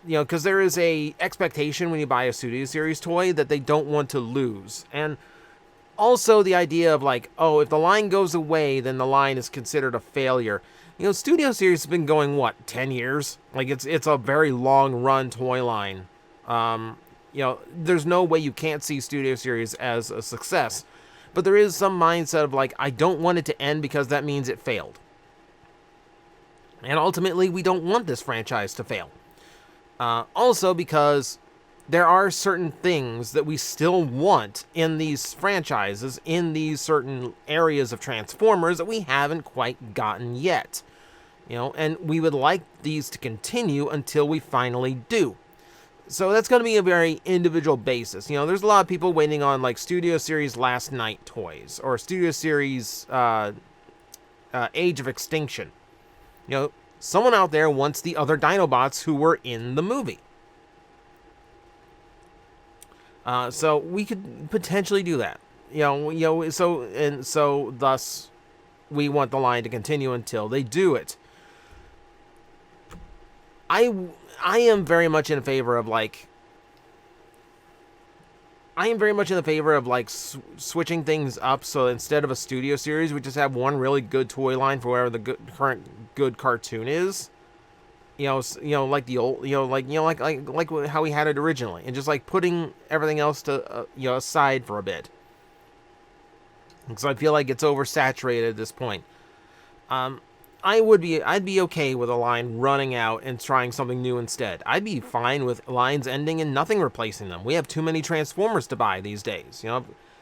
Because there is a expectation when you buy a studio series toy that they don't want to lose. And also the idea of like, oh, if the line goes away, then the line is considered a failure. Studio series has been going, what, 10 years? Like, it's a very long-run toy line. There's no way you can't see studio series as a success. But there is some mindset of like, I don't want it to end because that means it failed. And ultimately, we don't want this franchise to fail. Also because there are certain things that we still want in these franchises, in these certain areas of Transformers that we haven't quite gotten yet. And we would like these to continue until we finally do. So that's going to be a very individual basis. There's a lot of people waiting on like Studio Series Last Night toys or Studio Series Age of Extinction. Someone out there wants the other Dinobots who were in the movie. So we could potentially do that. So thus we want the line to continue until they do it. I am very much in favor of like switching things up. So instead of a studio series, we just have one really good toy line for whatever the current good cartoon is. Like the old, like how we had it originally, and just like putting everything else to aside for a bit. Because I feel like it's oversaturated at this point. I'd be okay with a line running out and trying something new instead. I'd be fine with lines ending and nothing replacing them. We have too many Transformers to buy these days.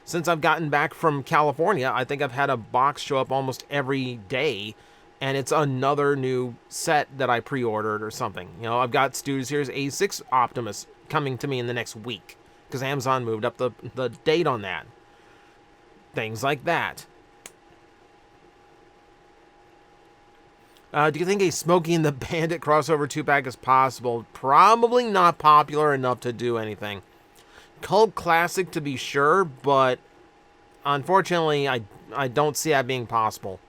Since I've gotten back from California, I think I've had a box show up almost every day, and it's another new set that I pre-ordered or something. I've got Studio Series A6 Optimus coming to me in the next week because Amazon moved up the date on that. Things like that. Do you think a Smokey and the Bandit crossover 2-pack is possible? Probably not popular enough to do anything. Cult classic to be sure, but unfortunately, I don't see that being possible.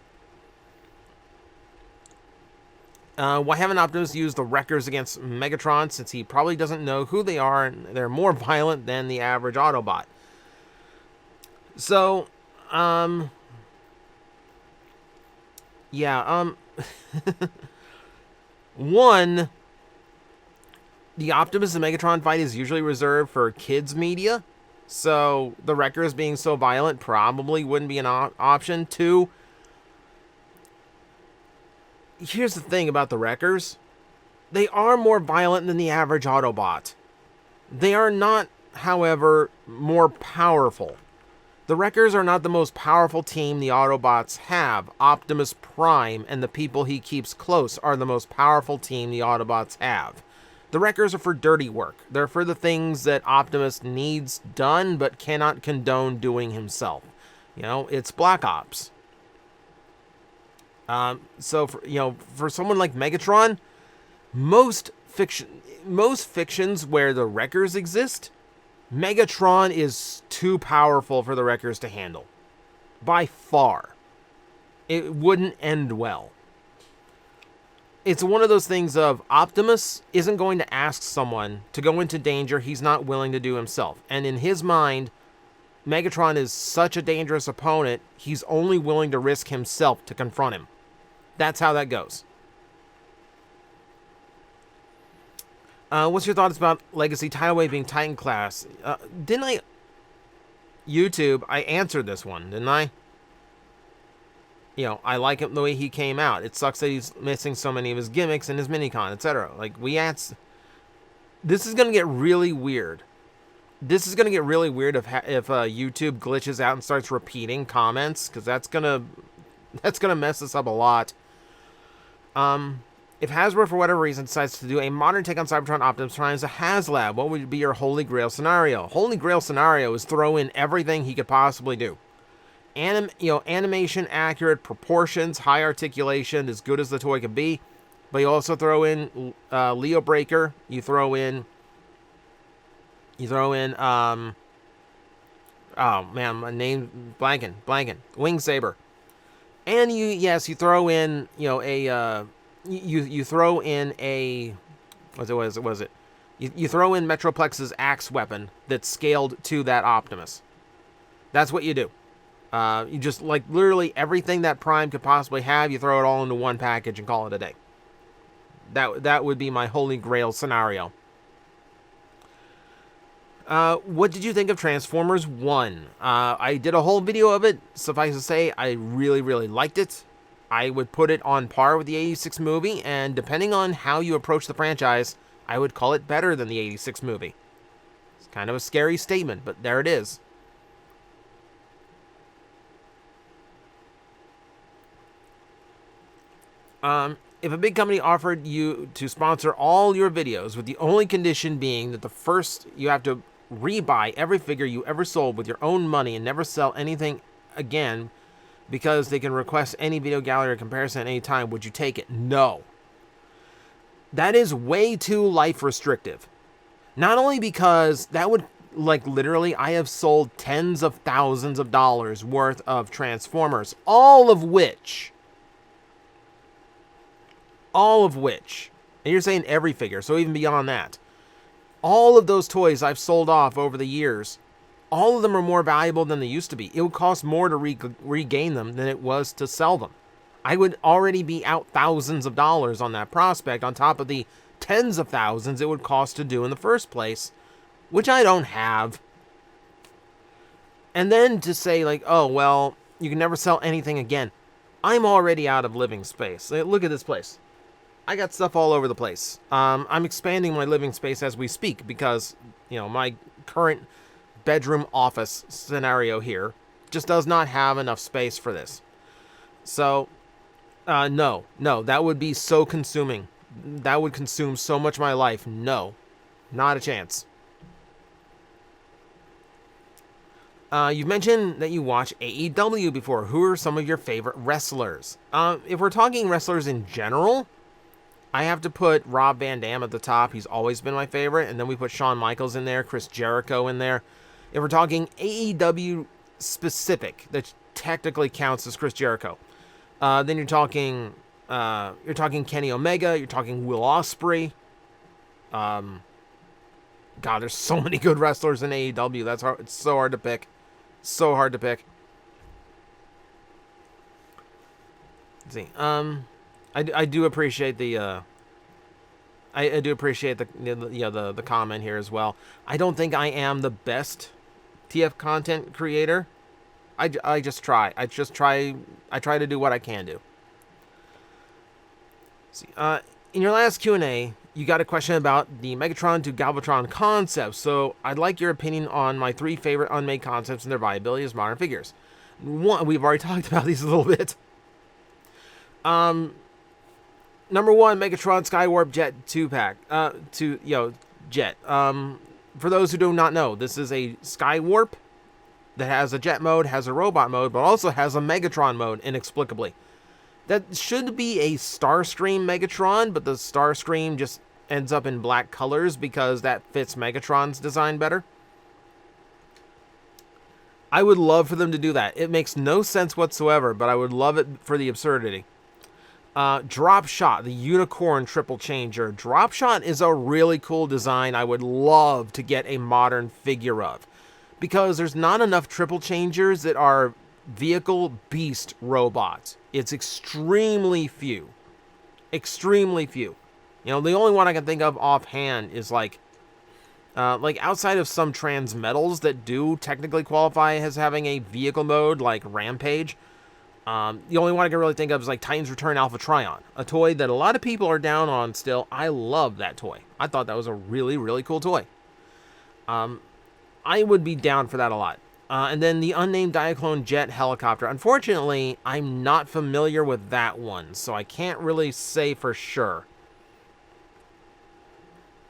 Why haven't Optimus used the Wreckers against Megatron, since he probably doesn't know who they are and they're more violent than the average Autobot? So, one, the Optimus and Megatron fight is usually reserved for kids media, so the Wreckers being so violent probably wouldn't be an option. Two, here's the thing about the Wreckers. They are more violent than the average Autobot. They are not, however, more powerful. The Wreckers are not the most powerful team the Autobots have. Optimus Prime and the people he keeps close are the most powerful team the Autobots have. The Wreckers are for dirty work. They're for the things that Optimus needs done but cannot condone doing himself. It's Black Ops. So for someone like Megatron, most fictions where the Wreckers exist, Megatron is too powerful for the Wreckers to handle. By far. It wouldn't end well. It's one of those things of Optimus isn't going to ask someone to go into danger he's not willing to do himself. And in his mind, Megatron is such a dangerous opponent, he's only willing to risk himself to confront him. That's how that goes. What's your thoughts about Legacy Tidal being Titan class? Didn't I... YouTube, I answered this one, didn't I? I like him the way he came out. It sucks that he's missing so many of his gimmicks and his minicon, etc. Like, this is going to get really weird. This is going to get really weird if YouTube glitches out and starts repeating comments, because that's gonna mess us up a lot. If Hasbro, for whatever reason, decides to do a modern take on Cybertron Optimus Prime as a HasLab, what would be your Holy Grail scenario? Holy Grail scenario is throw in everything he could possibly do. Animation accurate, proportions, high articulation, as good as the toy can be. But you also throw in Leo Breaker. You throw in. Oh man, my name blanking. Wing Saber. And you throw in, you throw in a, was it? You throw in Metroplex's axe weapon that's scaled to that Optimus. That's what you do. You just, like, literally everything that Prime could possibly have, you throw it all into one package and call it a day. That would be my Holy Grail scenario. What did you think of Transformers 1? I did a whole video of it. Suffice to say, I really, really liked it. I would put it on par with the 86 movie, and depending on how you approach the franchise, I would call it better than the 86 movie. It's kind of a scary statement, but there it is. If a big company offered you to sponsor all your videos, with the only condition being that the first you have to rebuy every figure you ever sold with your own money and never sell anything again because they can request any video gallery or comparison at any time, would you take it? No. That is way too life restrictive. Not only because that would, like, literally, I have sold tens of thousands of dollars worth of Transformers, all of which, and you're saying every figure, so even beyond that, all of those toys I've sold off over the years, all of them are more valuable than they used to be. It would cost more to regain them than it was to sell them. I would already be out thousands of dollars on that prospect, on top of the tens of thousands it would cost to do in the first place, which I don't have. And then to say, like, oh, well, you can never sell anything again. I'm already out of living space. Look at this place. I got stuff all over the place. I'm expanding my living space as we speak because, my current bedroom office scenario here just does not have enough space for this. So, no, that would be so consuming. That would consume so much of my life. No, not a chance. You've mentioned that you watch AEW before. Who are some of your favorite wrestlers? If we're talking wrestlers in general, I have to put Rob Van Dam at the top. He's always been my favorite. And then we put Shawn Michaels in there, Chris Jericho in there. If we're talking AEW specific, that technically counts as Chris Jericho. Then you're talking Kenny Omega. You're talking Will Ospreay. God, there's so many good wrestlers in AEW. That's hard. It's so hard to pick. So hard to pick. Let's see. I do appreciate the I do appreciate the comment here as well. I don't think I am the best TF content creator. I just try. I try to do what I can do. Let's see. In your last Q&A, you got a question about the Megatron to Galvatron concept. So I'd like your opinion on my 3 favorite unmade concepts and their viability as modern figures. One, we've already talked about these a little bit. Number 1, Megatron Skywarp Jet 2-pack. Jet. For those who do not know, this is a Skywarp that has a jet mode, has a robot mode, but also has a Megatron mode, inexplicably. That should be a Starscream Megatron, but the Starscream just ends up in black colors because that fits Megatron's design better. I would love for them to do that. It makes no sense whatsoever, but I would love it for the absurdity. Drop Shot, the Unicorn Triple Changer. Drop Shot is a really cool design I would love to get a modern figure of, because there's not enough Triple Changers that are vehicle beast robots. It's extremely few. Extremely few. The only one I can think of offhand is like outside of some Transmetals that do technically qualify as having a vehicle mode, like Rampage. The only one I can really think of is like Titans Return Alpha Trion, a toy that a lot of people are down on still. I love that toy. I thought that was a really, really cool toy. I would be down for that a lot. And then the unnamed Diaclone jet helicopter. Unfortunately, I'm not familiar with that one, so I can't really say for sure.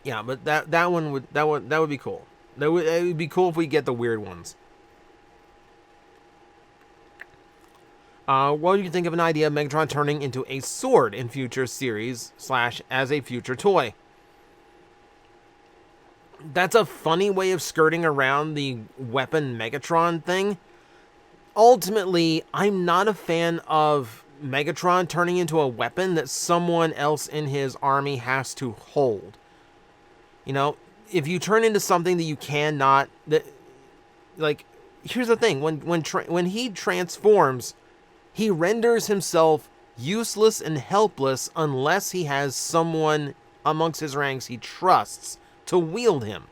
Yeah, but that would be cool. It would be cool if we get the weird ones. What do you think of an idea of Megatron turning into a sword in future series / as a future toy? That's a funny way of skirting around the weapon Megatron thing. Ultimately, I'm not a fan of Megatron turning into a weapon that someone else in his army has to hold. You know, if you turn into something that you cannot, like, here's the thing: when he transforms, he renders himself useless and helpless unless he has someone amongst his ranks he trusts to wield him,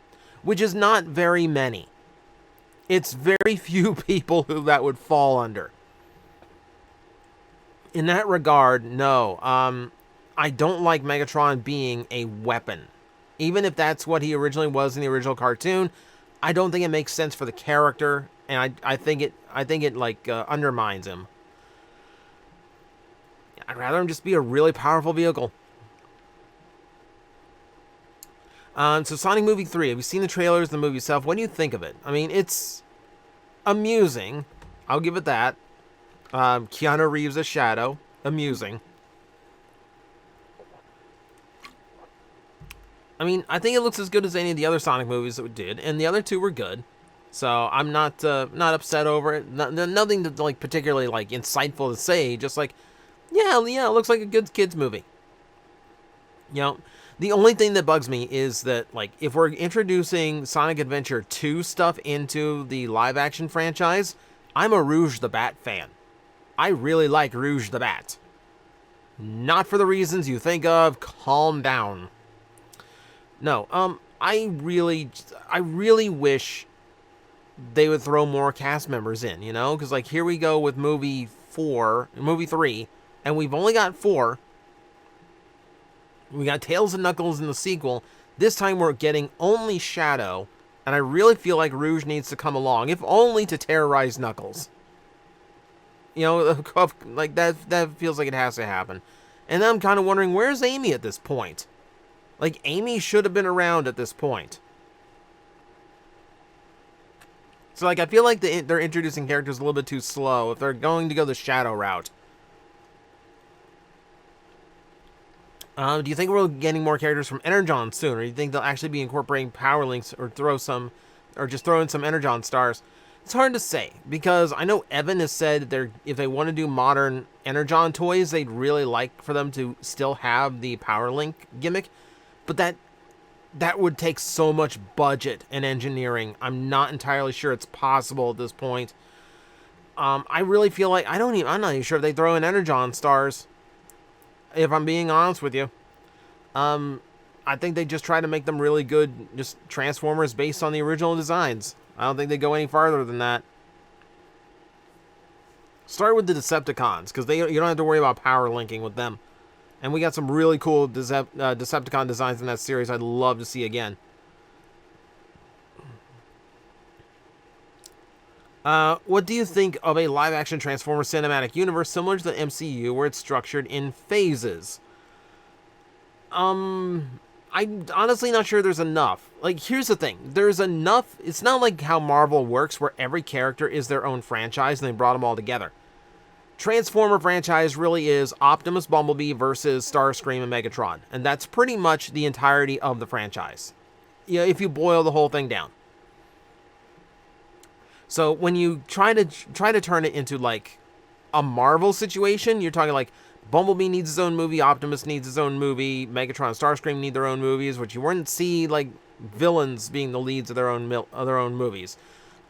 which is not very many. It's very few people who that would fall under. In that regard, no. I don't like Megatron being a weapon. Even if that's what he originally was in the original cartoon, I don't think it makes sense for the character, and I think it like undermines him. I'd rather him just be a really powerful vehicle. So Sonic Movie 3, have you seen the trailers, the movie itself? What do you think of it? I mean, it's amusing. I'll give it that. Keanu Reeves as Shadow. Amusing. I mean, I think it looks as good as any of the other Sonic movies that we did, and the other two were good. So I'm not upset over it. Nothing that like particularly like insightful to say. Just like, yeah, it looks like a good kids movie. You know, the only thing that bugs me is that like if we're introducing Sonic Adventure 2 stuff into the live action franchise, I'm a Rouge the Bat fan. I really like Rouge the Bat. Not for the reasons you think of. Calm down. No, I really wish they would throw more cast members in, you know? Because, like, here we go with movie 3, and we've only got 4. We got Tails and Knuckles in the sequel. This time we're getting only Shadow, and I really feel like Rouge needs to come along, if only to terrorize Knuckles. You know, like, that feels like it has to happen. And then I'm kind of wondering, where's Amy at this point? Like, Amy should have been around at this point. So, like, I feel like they're introducing characters a little bit too slow if they're going to go the Shadow route. Do you think we're getting more characters from Energon soon, or do you think they'll actually be incorporating Power Links, or just throw in some Energon stars? It's hard to say, because I know Evan has said that if they want to do modern Energon toys, they'd really like for them to still have the Power Link gimmick. But that would take so much budget and engineering. I'm not entirely sure it's possible at this point. I really feel like I'm not even sure if they throw in Energon stars. If I'm being honest with you, I think they just try to make them really good, just Transformers based on the original designs. I don't think they go any farther than that. Start with the Decepticons, because you don't have to worry about power linking with them. And we got some really cool Decepticon designs in that series I'd love to see again. What do you think of a live-action Transformers cinematic universe similar to the MCU, where it's structured in phases? I'm honestly not sure there's enough. Like, here's the thing. There's enough. It's not like how Marvel works, where every character is their own franchise and they brought them all together. Transformer franchise really is Optimus Bumblebee versus Starscream and Megatron. And that's pretty much the entirety of the franchise. You know, if you boil the whole thing down. So when you try to turn it into like a Marvel situation, you're talking like Bumblebee needs his own movie, Optimus needs his own movie, Megatron and Starscream need their own movies, which you wouldn't see like villains being the leads of their own movies.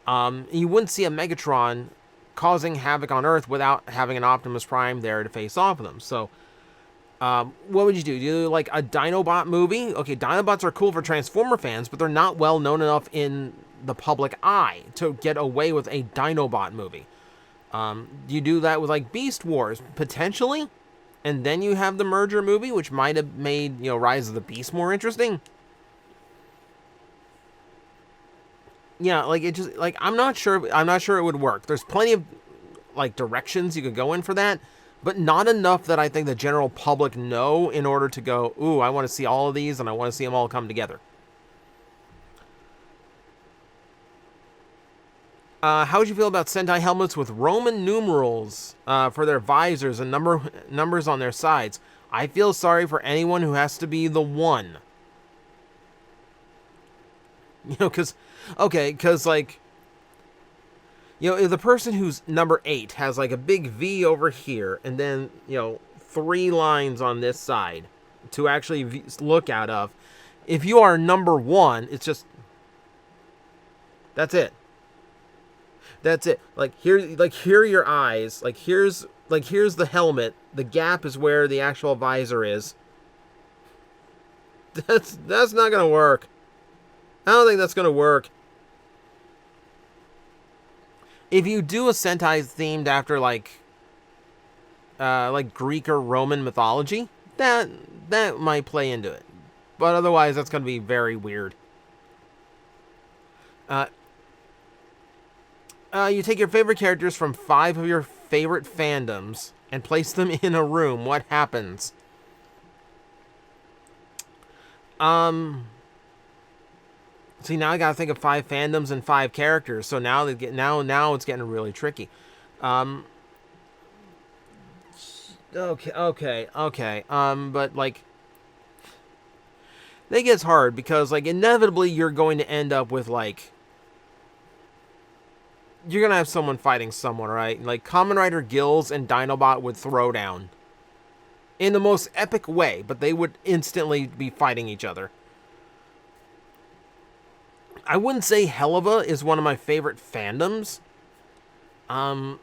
You wouldn't see a Megatron causing havoc on Earth without having an Optimus Prime there to face off with them. So, what would you do? Do you do like a Dinobot movie? Okay, Dinobots are cool for Transformer fans, but they're not well known enough in the public eye to get away with a Dinobot movie. You do that with like Beast Wars, potentially, and then you have the merger movie, which might have made, you know, Rise of the Beast more interesting. yeah, like it just like I'm not sure it would work. There's plenty of like directions you could go in for that, but not enough that I think the general public know in order to go, ooh, I want to see all of these and I want to see them all come together. How would you feel about Sentai helmets with Roman numerals for their visors and numbers on their sides? I feel sorry for anyone who has to be the one. You know, because like, you know, if the person who's number 8 has like a big V over here and then, you know, 3 lines on this side to actually look out of, if you are number 1, it's just, that's it. That's it. Like here are your eyes. Like here's the helmet. The gap is where the actual visor is. That's not gonna work. I don't think that's gonna work. If you do a Sentai themed after like Greek or Roman mythology, that might play into it. But otherwise, that's gonna be very weird. You take your favorite characters from 5 of your favorite fandoms and place them in a room. What happens? See, now I gotta think of 5 fandoms and 5 characters. So now now it's getting really tricky. Okay. But like, that gets hard because like inevitably you're going to end up with like, you're gonna have someone fighting someone, right? Like Kamen Rider Gills and Dinobot would throw down in the most epic way, but they would instantly be fighting each other. I wouldn't say Helluva is one of my favorite fandoms. I'm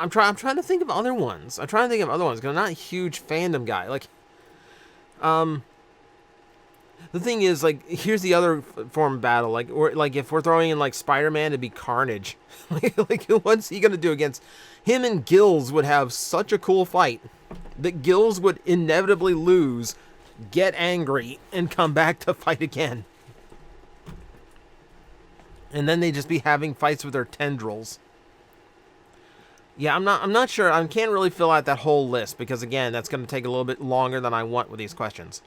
trying to think of other ones. I'm trying to think of other ones because I'm not a huge fandom guy. Like, the thing is, like, here's the other form of battle. Like, or like if we're throwing in like Spider-Man, it'd be Carnage. like, what's he gonna do against him? And Gills would have such a cool fight that Gills would inevitably lose, get angry, and come back to fight again. And then they'd just be having fights with their tendrils. Yeah, I'm not sure. I can't really fill out that whole list because again, that's going to take a little bit longer than I want with these questions.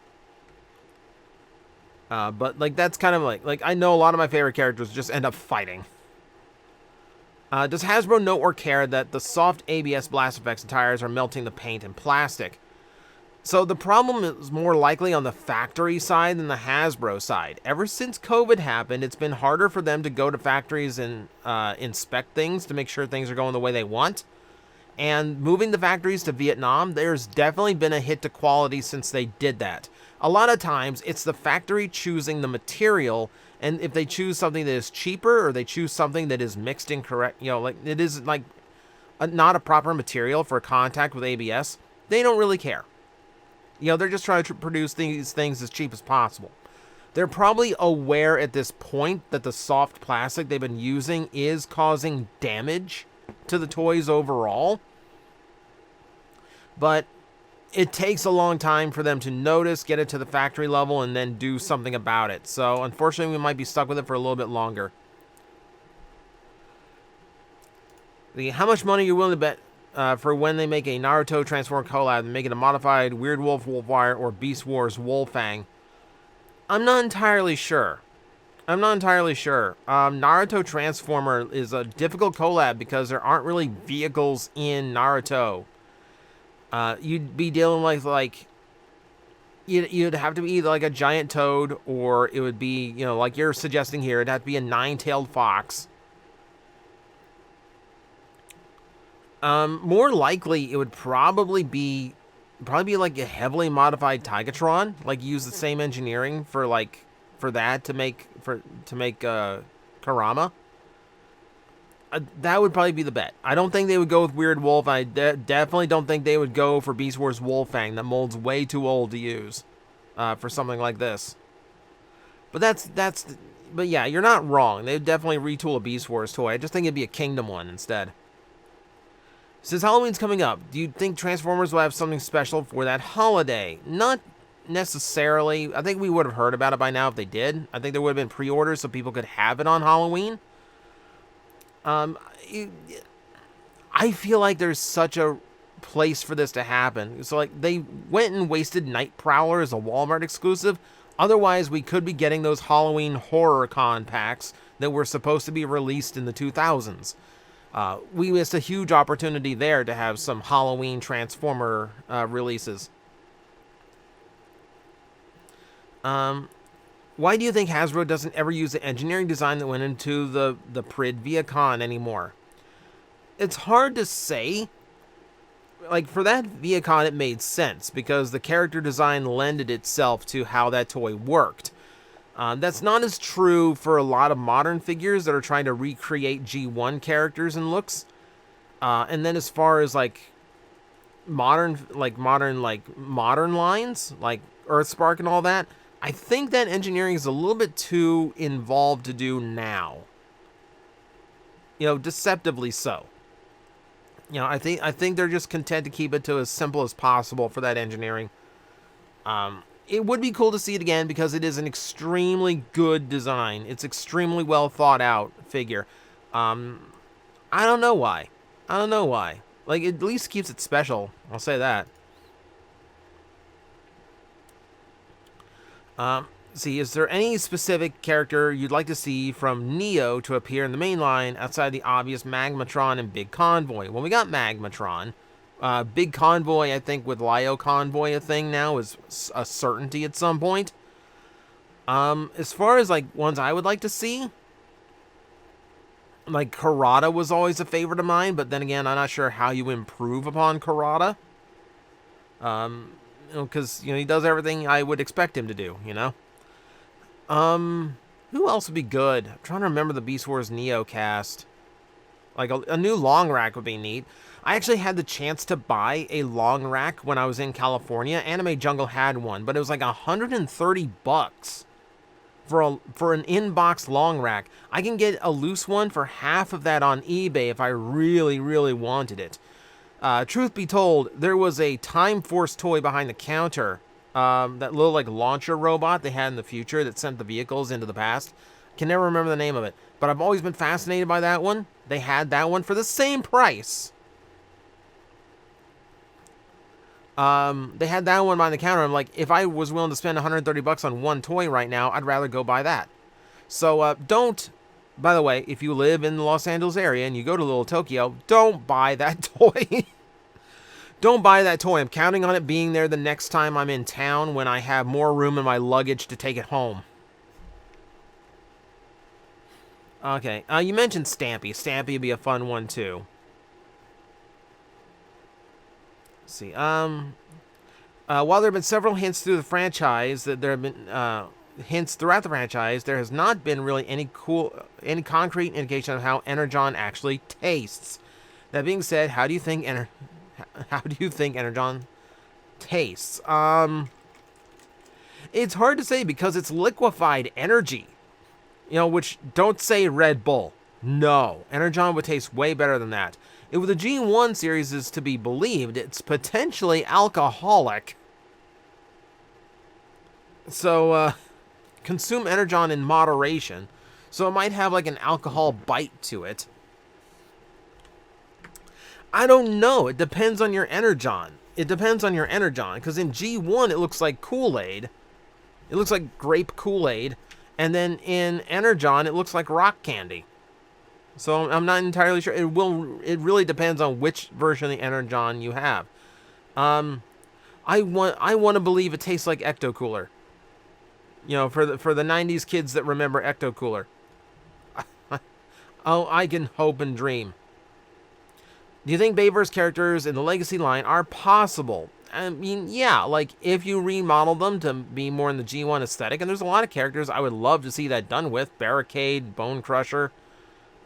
But like that's kind of like I know a lot of my favorite characters just end up fighting. Does Hasbro know or care that the soft ABS blast effects and tires are melting the paint and plastic? So the problem is more likely on the factory side than the Hasbro side. Ever since COVID happened, it's been harder for them to go to factories and inspect things to make sure things are going the way they want. And moving the factories to Vietnam, there's definitely been a hit to quality since they did that. A lot of times, it's the factory choosing the material, and if they choose something that is cheaper or they choose something that is mixed incorrect, you know, like it is like not a proper material for contact with ABS, they don't really care. You know, they're just trying to produce these things as cheap as possible. They're probably aware at this point that the soft plastic they've been using is causing damage to the toys overall. But it takes a long time for them to notice, get it to the factory level, and then do something about it. So, unfortunately, we might be stuck with it for a little bit longer. How much money are you willing to bet for when they make a Naruto Transformer collab and make it a modified Weird Wolf Wolfwire or Beast Wars Wolfang? I'm not entirely sure. Naruto Transformer is a difficult collab because there aren't really vehicles in Naruto. You'd be dealing with like you'd have to be either like a giant toad or it would be, you know, like you're suggesting here, it'd have to be a 9-tailed fox. More likely, it would probably be like a heavily modified Tigatron. Like use the same engineering for that to make Kurama. That would probably be the bet. I don't think they would go with Weird Wolf. I definitely don't think they would go for Beast Wars Wolfang. That mold's way too old to use for something like this. But but yeah, you're not wrong. They'd definitely retool a Beast Wars toy. I just think it'd be a Kingdom one instead. Since Halloween's coming up, do you think Transformers will have something special for that holiday? Not necessarily. I think we would have heard about it by now if they did. I think there would have been pre-orders so people could have it on Halloween. I feel like there's such a place for this to happen. So, like, they went and wasted Night Prowler as a Walmart exclusive. Otherwise, we could be getting those Halloween Horror Con packs that were supposed to be released in the 2000s. We missed a huge opportunity there to have some Halloween Transformer releases. Why do you think Hasbro doesn't ever use the engineering design that went into the Prid via con anymore? It's hard to say. Like, for that Viacon, it made sense because the character design lended itself to how that toy worked. That's not as true for a lot of modern figures that are trying to recreate G1 characters and looks. And then as far as modern lines, like Earthspark and all that, I think that engineering is a little bit too involved to do now. Deceptively so. I think they're just content to keep it to as simple as possible for that engineering. It would be cool to see it again because it is an extremely good design. It's extremely well thought out figure. I don't know why. Like, it at least keeps it special. I'll say that. See, is there any specific character you'd like to see from Neo to appear in the main line outside the obvious Magmatron and Big Convoy? Well, we got Magmatron. Big Convoy, I think, with Lio Convoy a thing now is a certainty at some point. As far as, ones I would like to see, Karada was always a favorite of mine, but then again, I'm not sure how you improve upon Karada. Because, he does everything I would expect him to do, Who else would be good? I'm trying to remember the Beast Wars Neo cast. Like, a new long rack would be neat. I actually had the chance to buy a long rack when I was in California. Anime Jungle had one, but it was like $130 for an in-box long rack. I can get a loose one for half of that on eBay if I really, really wanted it. Truth be told, there was a Time Force toy behind the counter. That little, launcher robot they had in the future that sent the vehicles into the past. Can never remember the name of it. But I've always been fascinated by that one. They had that one for the same price. They had that one behind the counter. I'm like, if I was willing to spend $130 on one toy right now, I'd rather go buy that. So, don't... By the way, if you live in the Los Angeles area and you go to Little Tokyo, don't buy that toy. Don't buy that toy. I'm counting on it being there the next time I'm in town when I have more room in my luggage to take it home. Okay, you mentioned Stampy. Stampy would be a fun one, too. Let's see. While there have been several hints through the franchise that there have been hints throughout the franchise, there has not been really any concrete indication of how Energon actually tastes. That being said, how do you think Energon tastes? It's hard to say because it's liquefied energy. Which, don't say Red Bull. No, Energon would taste way better than that. If the G1 series is to be believed, it's potentially alcoholic. So, consume Energon in moderation. So it might have an alcohol bite to it. I don't know. It depends on your Energon. Because in G1, it looks like Kool-Aid. It looks like grape Kool-Aid. And then in Energon, it looks like rock candy. So I'm not entirely sure. It really depends on which version of the Energon you have. I want to believe it tastes like Ecto Cooler. For the 90s kids that remember Ecto Cooler. Oh, I can hope and dream. Do you think Bayverse characters in the Legacy line are possible? I mean, yeah, if you remodel them to be more in the G1 aesthetic, and there's a lot of characters I would love to see that done with. Barricade, Bone Crusher.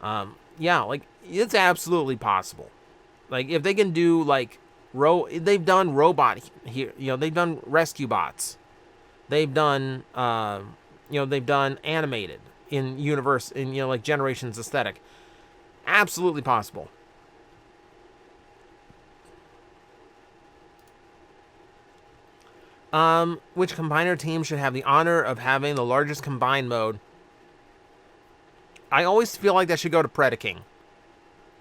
Yeah, it's absolutely possible. If they can do, they've done robot here, they've done rescue bots. They've done, they've done animated in universe, in, Generations aesthetic. Absolutely possible. Which combiner team should have the honor of having the largest combine mode? I always feel like that should go to Predaking.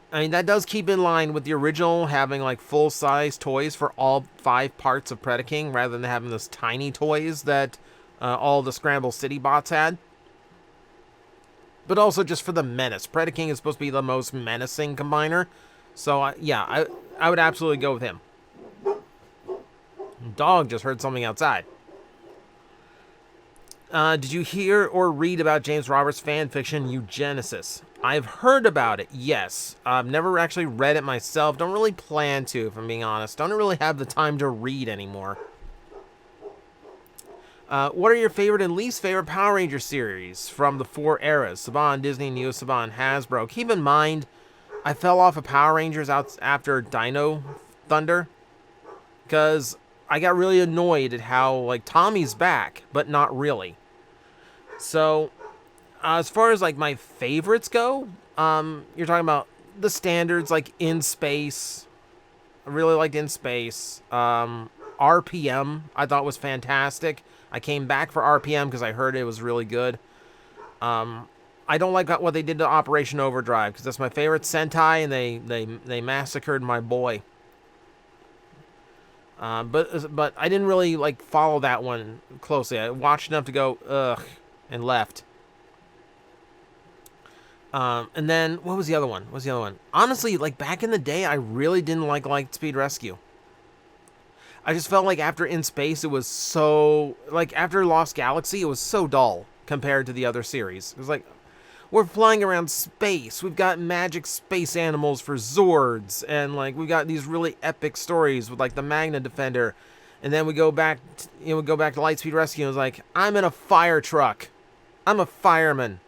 I mean, that does keep in line with the original having like full-size toys for all 5 parts of Predaking rather than having those tiny toys that all the Scramble City bots had. But also just for the menace. Predaking is supposed to be the most menacing combiner. So, yeah, I would absolutely go with him. Dog just heard something outside. Did you hear or read about James Roberts' fan fiction Eugenesis? I've heard about it, yes. I've never actually read it myself. Don't really plan to, if I'm being honest. Don't really have the time to read anymore. What are your favorite and least favorite Power Ranger series from the 4 eras? Saban, Disney, Neo Saban, Hasbro. Keep in mind, I fell off of Power Rangers out after Dino Thunder because I got really annoyed at how, like, Tommy's back, but not really. So, as far as, like, my favorites go, you're talking about the standards, like, In Space. I really liked In Space. RPM, I thought was fantastic. I came back for RPM because I heard it was really good. I don't like what they did to Operation Overdrive because that's my favorite Sentai, and they massacred my boy. But I didn't really like follow that one closely. I watched enough to go ugh and left. And then what was the other one? Honestly, like back in the day, I really didn't like Lightspeed Rescue. I just felt like after In Space, it was so like after Lost Galaxy, it was so dull compared to the other series. It was like, we're flying around space. We've got magic space animals for Zords, and like we've got these really epic stories with like the Magna Defender, and then we go back, to Lightspeed Rescue. And it was like, I'm in a fire truck. I'm a fireman.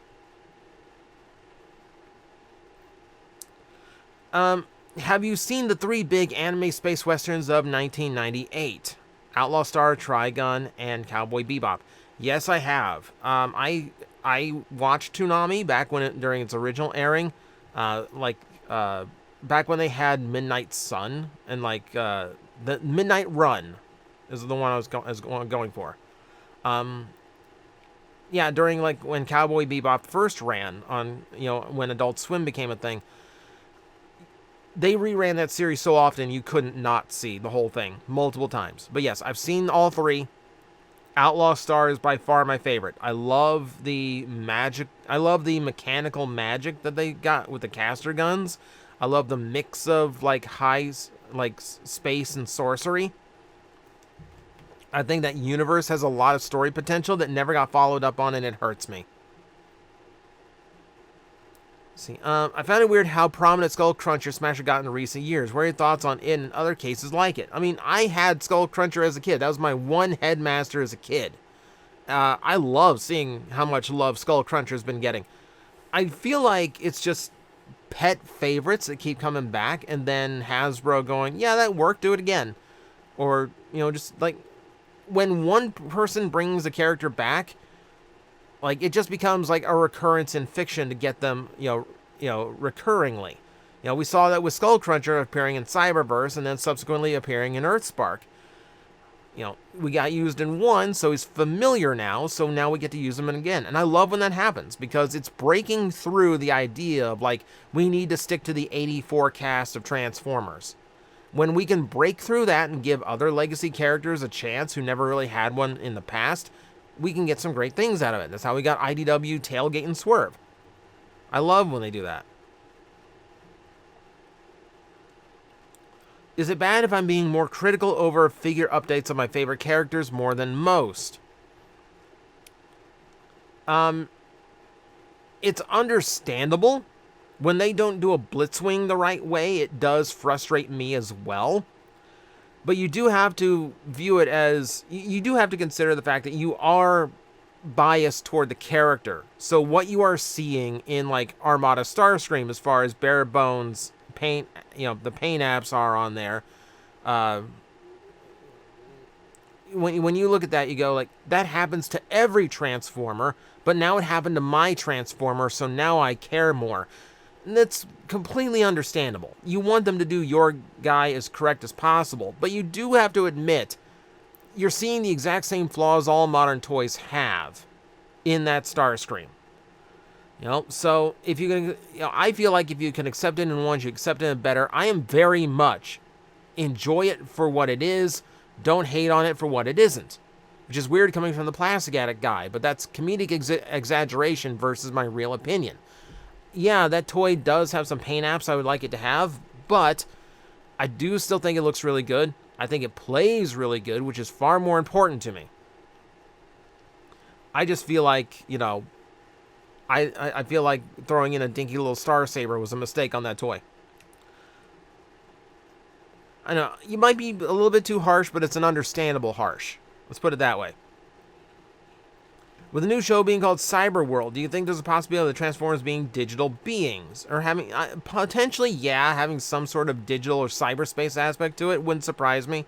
Have you seen the 3 big anime space westerns of 1998? Outlaw Star, Trigun, and Cowboy Bebop. Yes, I have. I watched Toonami back during its original airing, back when they had Midnight Sun and like the Midnight Run is the one I was going for. Yeah, during like when Cowboy Bebop first ran on, when Adult Swim became a thing. They reran that series so often you couldn't not see the whole thing multiple times. But yes, I've seen all 3. Outlaw Star is by far my favorite. I love the magic. I love the mechanical magic that they got with the caster guns. I love the mix of like space and sorcery. I think that universe has a lot of story potential that never got followed up on, and it hurts me. I found it weird how prominent Skull Cruncher Smasher got in recent years. What are your thoughts on it and other cases like it? I mean, I had Skull Cruncher as a kid. That was my one headmaster as a kid. I love seeing how much love Skull Cruncher's been getting. I feel like it's just pet favorites that keep coming back, and then Hasbro going, yeah, that worked, do it again. Or, just like, when one person brings a character back, like, it just becomes like a recurrence in fiction to get them, recurringly. We saw that with Skull Cruncher appearing in Cyberverse and then subsequently appearing in Earthspark. We got used in 1, so he's familiar now, so now we get to use him again. And I love when that happens, because it's breaking through the idea of, like, we need to stick to the 84 cast of Transformers. When we can break through that and give other legacy characters a chance who never really had one in the past, we can get some great things out of it. That's how we got IDW, Tailgate, and Swerve. I love when they do that. Is it bad if I'm being more critical over figure updates of my favorite characters more than most? It's understandable. When they don't do a Blitzwing the right way, it does frustrate me as well. But you do have to view it as, you do have to consider the fact that you are biased toward the character. So what you are seeing in like Armada Starscream, as far as bare bones paint, the paint apps are on there. When you look at that, you go like, that happens to every Transformer, but now it happened to my Transformer, so now I care more. And that's completely understandable. You want them to do your guy as correct as possible, but you do have to admit you're seeing the exact same flaws all modern toys have in that Starscream. So if you can, I feel like if you can accept it in one, you accept it better. I am very much enjoy it for what it is. Don't hate on it for what it isn't. Which is weird coming from the Plastic Addict guy, but that's comedic exaggeration versus my real opinion. Yeah, that toy does have some paint apps I would like it to have, but I do still think it looks really good. I think it plays really good, which is far more important to me. I just feel like, I feel like throwing in a dinky little Star Saber was a mistake on that toy. I know, you might be a little bit too harsh, but it's an understandable harsh. Let's put it that way. With the new show being called Cyberworld, do you think there's a possibility of the Transformers being digital beings? Or having, potentially, yeah, having some sort of digital or cyberspace aspect to it wouldn't surprise me.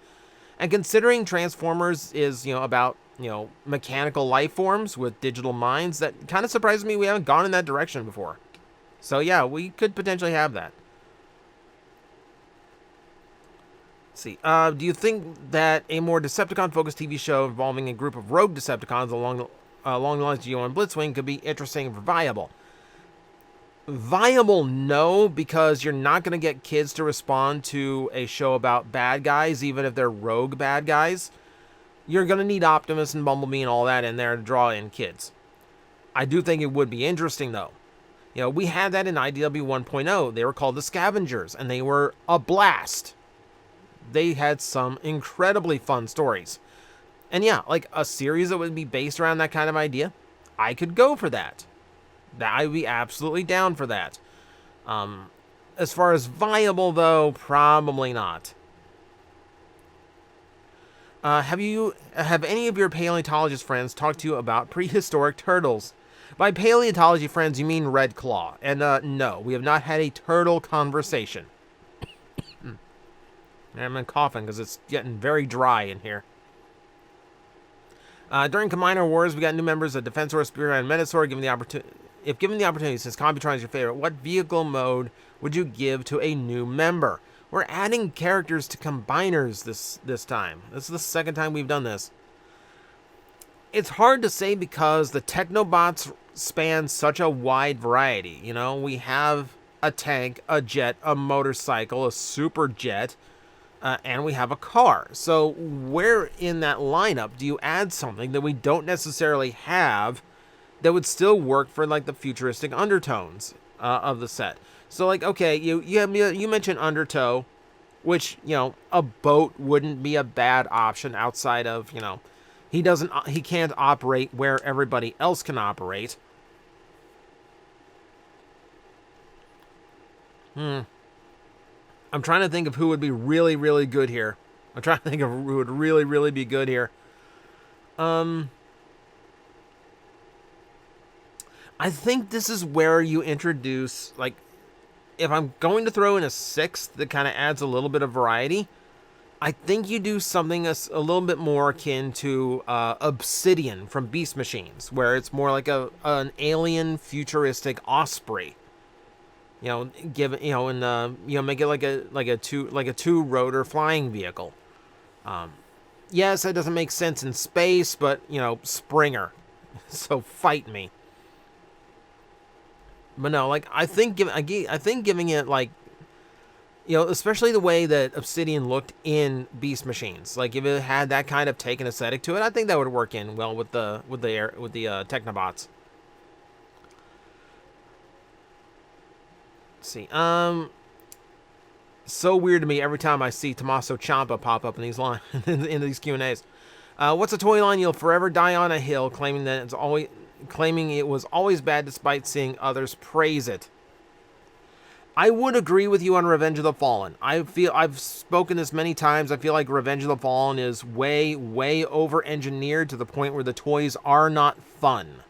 And considering Transformers is, about, mechanical life forms with digital minds, that kind of surprises me we haven't gone in that direction before. So yeah, we could potentially have that. Let's see. Do you think that a more Decepticon-focused TV show involving a group of rogue Decepticons along the lines of G1 Blitzwing could be interesting and viable? Viable, no, because you're not going to get kids to respond to a show about bad guys, even if they're rogue bad guys. You're going to need Optimus and Bumblebee and all that in there to draw in kids. I do think it would be interesting, though. We had that in IDW 1.0. They were called the Scavengers, and they were a blast. They had some incredibly fun stories. And yeah, like a series that would be based around that kind of idea, I could go for that. I would be absolutely down for that. As far as viable, though, probably not. Have any of your paleontologist friends talked to you about prehistoric turtles? By paleontology friends, you mean Red Claw. And no, we have not had a turtle conversation. I'm coughing because it's getting very dry in here. During Combiner Wars, we got new members of Defensor, Spear, and Metasaur. If given the opportunity, since Computron is your favorite, what vehicle mode would you give to a new member? We're adding characters to Combiners this time. This is the second time we've done this. It's hard to say because the Technobots span such a wide variety. We have a tank, a jet, a motorcycle, a super jet, and we have a car. So where in that lineup do you add something that we don't necessarily have that would still work for like the futuristic undertones of the set? So like, okay, you mentioned Undertow, which, a boat wouldn't be a bad option outside of, he can't operate where everybody else can operate. I'm trying to think of who would be really, really good here. I'm trying to think of who would really, really be good here. I think this is where you introduce, like, if I'm going to throw in a sixth that kind of adds a little bit of variety, I think you do something a little bit more akin to Obsidian from Beast Machines, where it's more like an alien futuristic Osprey. Make it like a two rotor flying vehicle. Yes, that doesn't make sense in space, but Springer, so fight me. But no, like I think giving it like, especially the way that Obsidian looked in Beast Machines, like if it had that kind of take and aesthetic to it, I think that would work in well with the Technobots. Let's see. So weird to me every time I see Tommaso Ciampa pop up in these in these Q&As. What's a toy line you'll forever die on a hill, claiming it was always bad despite seeing others praise it? I would agree with you on Revenge of the Fallen. I've spoken this many times. I feel like Revenge of the Fallen is way, way over-engineered to the point where the toys are not fun.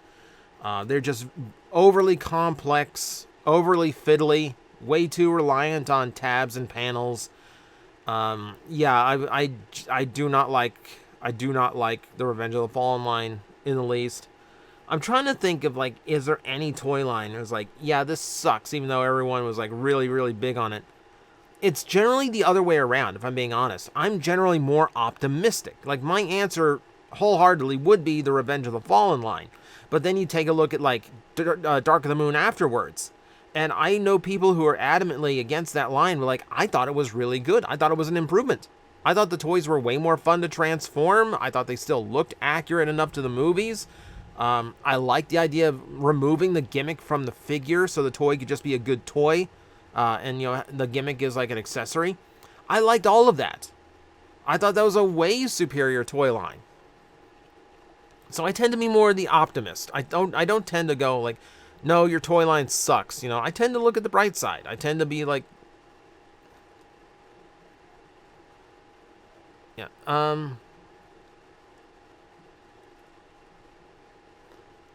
They're just overly complex, overly fiddly, way too reliant on tabs and panels. I do not like the Revenge of the Fallen line in the least. I'm trying to think of, like, is there any toy line that was like, yeah, this sucks, even though everyone was, like, really, really big on it. It's generally the other way around, if I'm being honest. I'm generally more optimistic. Like, my answer wholeheartedly would be the Revenge of the Fallen line. But then you take a look at, like, Dark of the Moon afterwards. And I know people who are adamantly against that line were like, I thought it was really good. I thought it was an improvement. I thought the toys were way more fun to transform. I thought they still looked accurate enough to the movies. I liked the idea of removing the gimmick from the figure so the toy could just be a good toy. And, you know, the gimmick is like an accessory. I liked all of that. I thought that was a way superior toy line. So I tend to be more the optimist. I don't tend to go like, no, your toy line sucks. You know, I tend to look at the bright side. I tend to be like, yeah,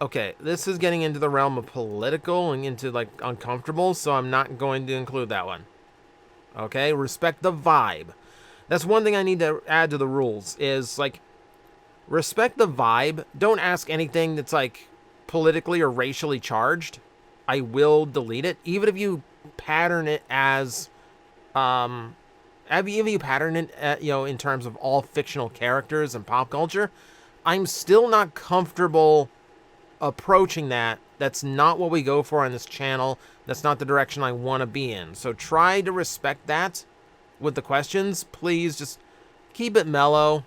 okay, this is getting into the realm of political and into, like, uncomfortable, so I'm not going to include that one. Okay, respect the vibe. That's one thing I need to add to the rules, is, like, respect the vibe. Don't ask anything that's, like, politically or racially charged. I will delete it, even if you pattern it as, if you pattern it, you know, in terms of all fictional characters and pop culture. I'm still not comfortable approaching that. That's not what we go for on this channel. That's not the direction I want to be in. So try to respect that with the questions. Please just keep it mellow.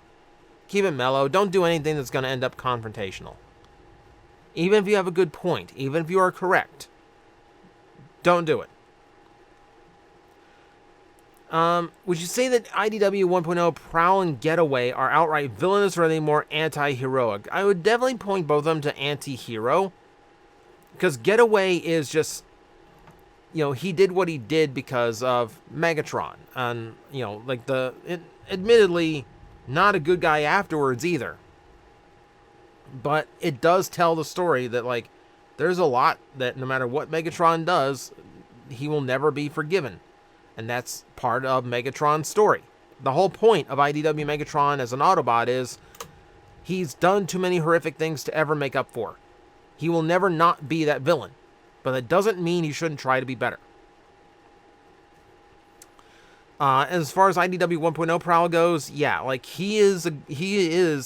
Keep it mellow. Don't do anything that's going to end up confrontational. Even if you have a good point, even if you are correct, don't do it. Would you say that IDW 1.0, Prowl, and Getaway are outright villainous, or are they more anti-heroic? I would definitely point both of them to anti-hero. Because Getaway is just, you know, he did what he did because of Megatron. And, you know, like admittedly, not a good guy afterwards either. But it does tell the story that, like, there's a lot that no matter what Megatron does, he will never be forgiven. And that's part of Megatron's story. The whole point of IDW Megatron as an Autobot is he's done too many horrific things to ever make up for. He will never not be that villain. But that doesn't mean he shouldn't try to be better. As far as IDW 1.0 Prowl goes, yeah, like he is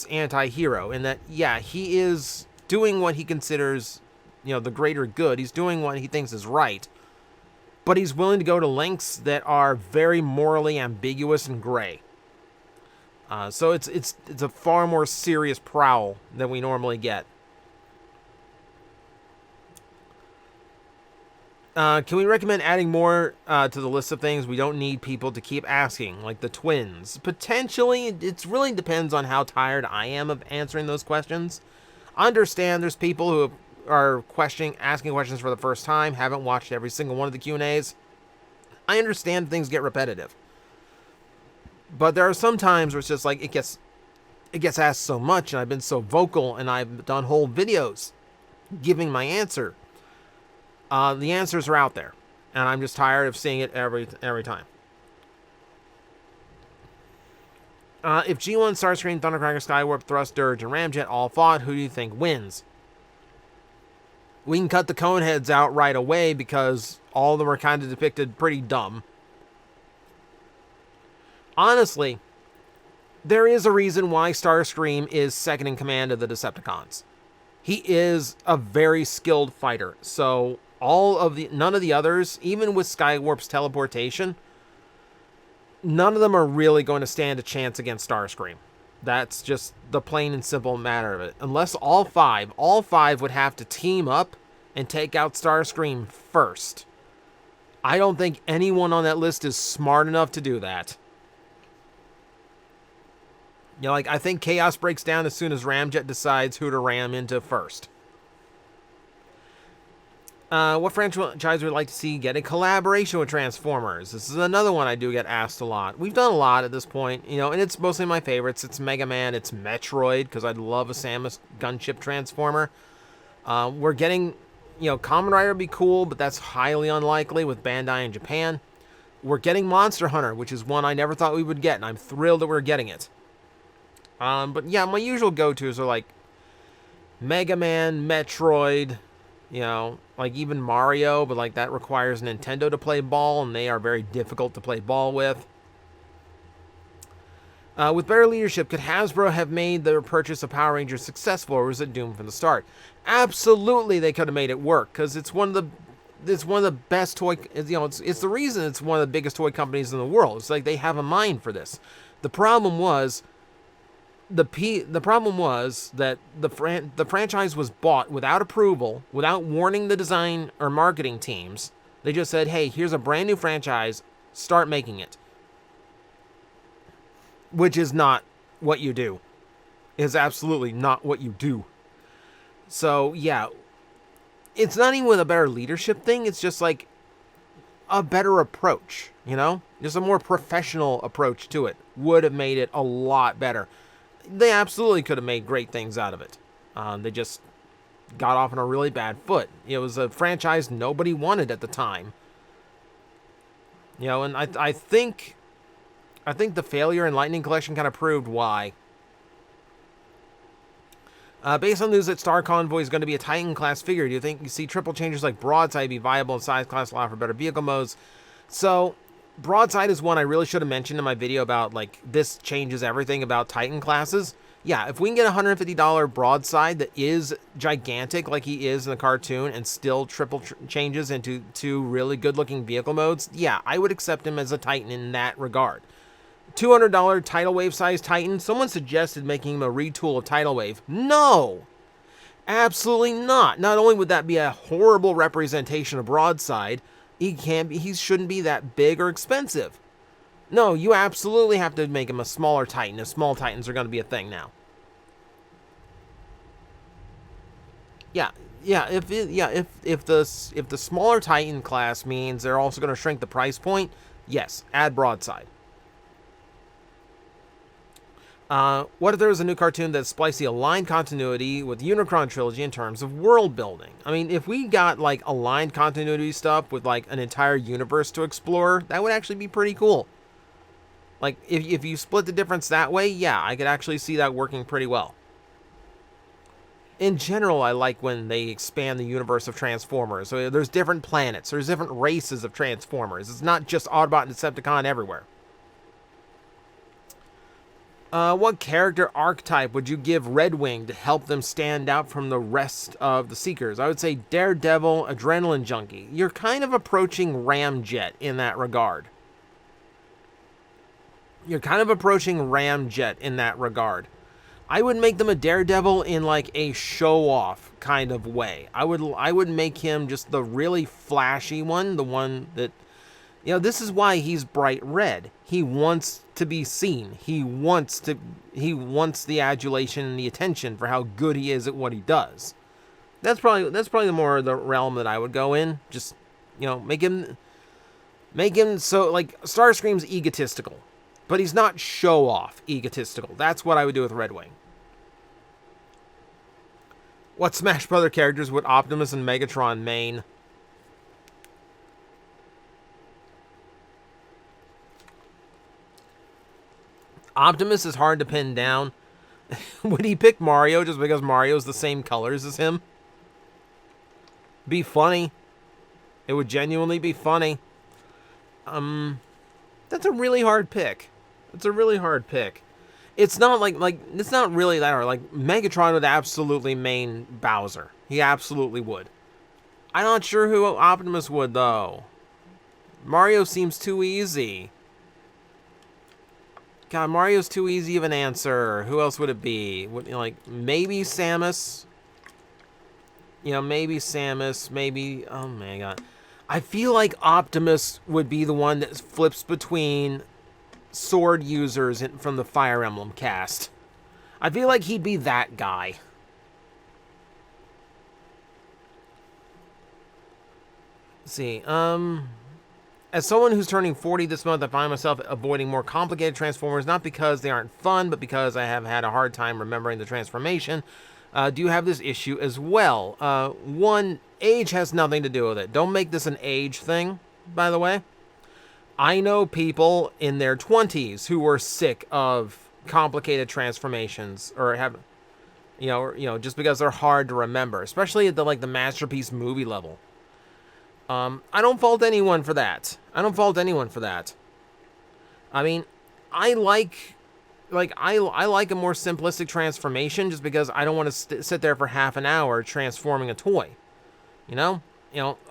anti-hero in that, yeah, he is doing what he considers, you know, the greater good. He's doing what he thinks is right. But he's willing to go to lengths that are very morally ambiguous and gray. So it's a far more serious Prowl than we normally get. Can we recommend adding more to the list of things we don't need people to keep asking, like the twins? Potentially, it really depends on how tired I am of answering those questions. I understand there's people who are asking questions for the first time, haven't watched every single one of the Q&As. I understand things get repetitive. But there are some times where it's just like it gets asked so much, and I've been so vocal, and I've done whole videos giving my answer. The answers are out there, and I'm just tired of seeing it every time. If G1, Starscream, Thundercracker, Skywarp, Thrust, Dirge, and Ramjet all fought, who do you think wins? We can cut the Coneheads out right away because all of them are kind of depicted pretty dumb. Honestly, there is a reason why Starscream is second in command of the Decepticons. He is a very skilled fighter, so none of the others, even with Skywarp's teleportation, none of them are really going to stand a chance against Starscream. That's just the plain and simple matter of it. Unless all five would have to team up and take out Starscream first. I don't think anyone on that list is smart enough to do that. You know, like, I think chaos breaks down as soon as Ramjet decides who to ram into first. What franchise would you like to see get a collaboration with Transformers? This is another one I do get asked a lot. We've done a lot at this point, you know, and it's mostly my favorites. It's Mega Man, it's Metroid, because I'd love a Samus gunship Transformer. We're getting, you know, Kamen Rider would be cool, but that's highly unlikely with Bandai in Japan. We're getting Monster Hunter, which is one I never thought we would get, and I'm thrilled that we're getting it. But yeah, my usual go-tos are like Mega Man, Metroid, You know, like even Mario, but like that requires Nintendo to play ball, and they are very difficult to play ball with. With better leadership, could Hasbro have made their purchase of Power Rangers successful, or was it doomed from the start? Absolutely, they could have made it work, because it's one of the best toy. You know, it's the reason it's one of the biggest toy companies in the world. It's like they have a mind for this. The problem was the problem was that the franchise was bought without approval, without warning the design or marketing teams. They just said, "Hey, here's a brand new franchise. Start making it." Which is not what you do. Is absolutely not what you do. So, yeah. It's not even a better leadership thing. It's just like a better approach, you know? Just a more professional approach to it. Would have made it a lot better. They absolutely could have made great things out of it. They just got off on a really bad foot. It was a franchise nobody wanted at the time. You know, and I think the failure in Lightning Collection kind of proved why. Based on news that Star Convoy is going to be a Titan-class figure, do you think you see triple changes like Broadside be viable in size class, allow for better vehicle modes? So, Broadside is one I really should have mentioned in my video about, like, this changes everything about Titan classes. Yeah, if we can get a $150 Broadside that is gigantic like he is in the cartoon and still triple changes into two really good-looking vehicle modes, yeah, I would accept him as a Titan in that regard. $200 Tidal Wave size Titan. Someone suggested making him a retool of Tidal Wave. No! Absolutely not. Not only would that be a horrible representation of Broadside, he shouldn't be that big or expensive. No, you absolutely have to make him a smaller Titan, if small Titans are going to be a thing now. Yeah, if the smaller Titan class means they're also going to shrink the price point, yes, add Broadside. What if there was a new cartoon that spliced the aligned continuity with Unicron Trilogy in terms of world building? I mean, if we got, like, aligned continuity stuff with, like, an entire universe to explore, that would actually be pretty cool. Like, if you split the difference that way, yeah, I could actually see that working pretty well. In general, I like when they expand the universe of Transformers. So there's different planets, there's different races of Transformers. It's not just Autobot and Decepticon everywhere. What character archetype would you give Red Wing to help them stand out from the rest of the Seekers? I would say Daredevil, Adrenaline Junkie. You're kind of approaching Ramjet in that regard. I would make them a Daredevil in like a show-off kind of way. I would make him just the really flashy one, the one that, you know, this is why he's bright red. He wants to be seen. He wants the adulation and the attention for how good he is at what he does. That's probably the more the realm that I would go in. Just, you know, make him so, like, Starscream's egotistical, but he's not show-off egotistical. That's what I would do with Red Wing. What Smash Brother characters would Optimus and Megatron main? Optimus is hard to pin down. Would he pick Mario just because Mario's the same colors as him? Be funny. It would genuinely be funny. That's a really hard pick. It's not it's not really that hard. Like, Megatron would absolutely main Bowser. He absolutely would. I'm not sure who Optimus would, though. Mario seems too easy. God, Mario's too easy of an answer. Who else would it be? Like, maybe Samus? You know, maybe Samus. Maybe... Oh, my God. I feel like Optimus would be the one that flips between sword users from the Fire Emblem cast. I feel like he'd be that guy. Let's see. As someone who's turning 40 this month, I find myself avoiding more complicated Transformers, not because they aren't fun, but because I have had a hard time remembering the transformation. Do you have this issue as well? One, age has nothing to do with it. Don't make this an age thing, by the way. I know people in their 20s who were sick of complicated transformations, or have... Just because they're hard to remember, especially at the masterpiece movie level. I don't fault anyone for that. I mean, I I like a more simplistic transformation just because I don't want to sit there for half an hour transforming a toy. You know,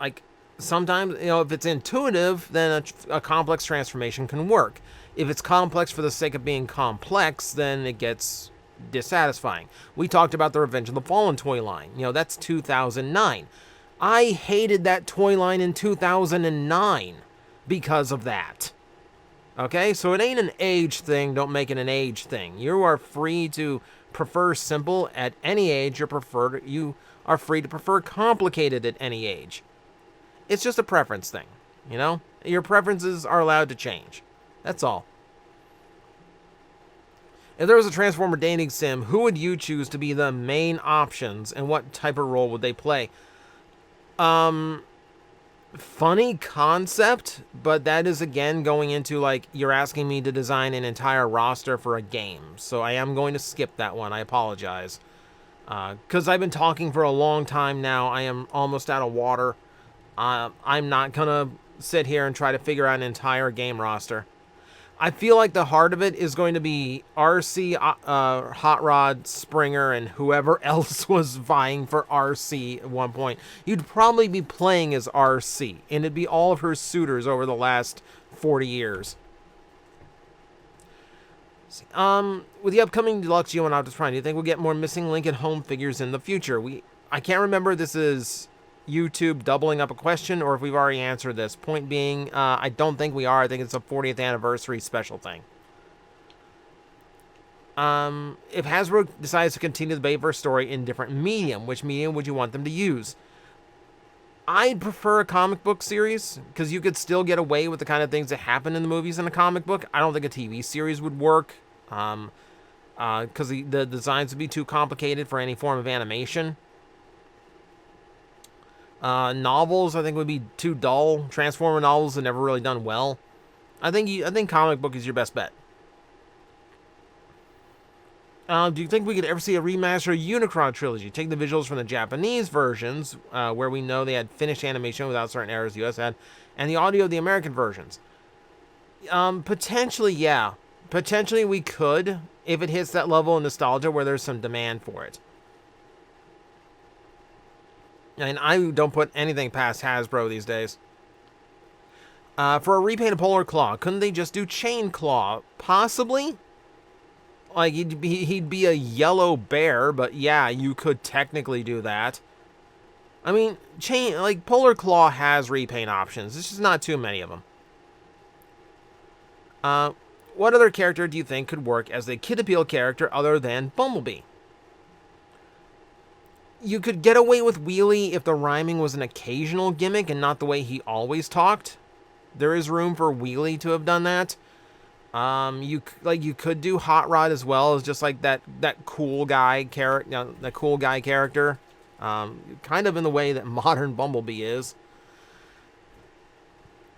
like sometimes if it's intuitive, then a complex transformation can work. If it's complex for the sake of being complex, then it gets dissatisfying. We talked about the Revenge of the Fallen toy line. That's 2009. I hated that toy line in 2009 because of that. Okay, so it ain't an age thing. Don't make it an age thing. You are free to prefer simple at any age. You are free to prefer complicated at any age. It's just a preference thing, Your preferences are allowed to change. That's all. If there was a Transformer dating sim, who would you choose to be the main options, and what type of role would they play? Funny concept, but that is again going into you're asking me to design an entire roster for a game, so I am going to skip that one. I apologize. Because I've been talking for a long time now. I am almost out of water. I'm not gonna sit here and try to figure out an entire game roster. I feel like the heart of it is going to be RC, Hot Rod, Springer, and whoever else was vying for RC at one point. You'd probably be playing as RC, and it'd be all of her suitors over the last 40 years. With the upcoming Deluxe Geo and Optimus Prime, do you think we'll get more Missing Link and Home figures in the future? I can't remember if this is YouTube doubling up a question or if we've already answered this. Point being, I don't think we are. I think it's a 40th anniversary special thing. If Hasbro decides to continue the Bayverse story in different medium, which medium would you want them to use? I'd prefer a comic book series, because you could still get away with the kind of things that happen in the movies in a comic book. I don't think a TV series would work, because the designs would be too complicated for any form of animation. Novels, I think, would be too dull. Transformer novels have never really done well. I think comic book is your best bet. Do you think we could ever see a remaster of Unicron trilogy? Take the visuals from the Japanese versions, where we know they had finished animation without certain errors the US had, and the audio of the American versions. Potentially, yeah. Potentially we could, if it hits that level of nostalgia where there's some demand for it. And I don't put anything past Hasbro these days. For a repainted Polar Claw, couldn't they just do Chain Claw? Possibly. He'd be a yellow bear, but yeah, you could technically do that. I mean, Polar Claw has repaint options. There's just not too many of them. What other character do you think could work as a Kid Appeal character other than Bumblebee? You could get away with Wheelie if the rhyming was an occasional gimmick and not the way he always talked. There is room for Wheelie to have done that. You could do Hot Rod as well as just that cool guy character, that cool guy character, kind of in the way that modern Bumblebee is.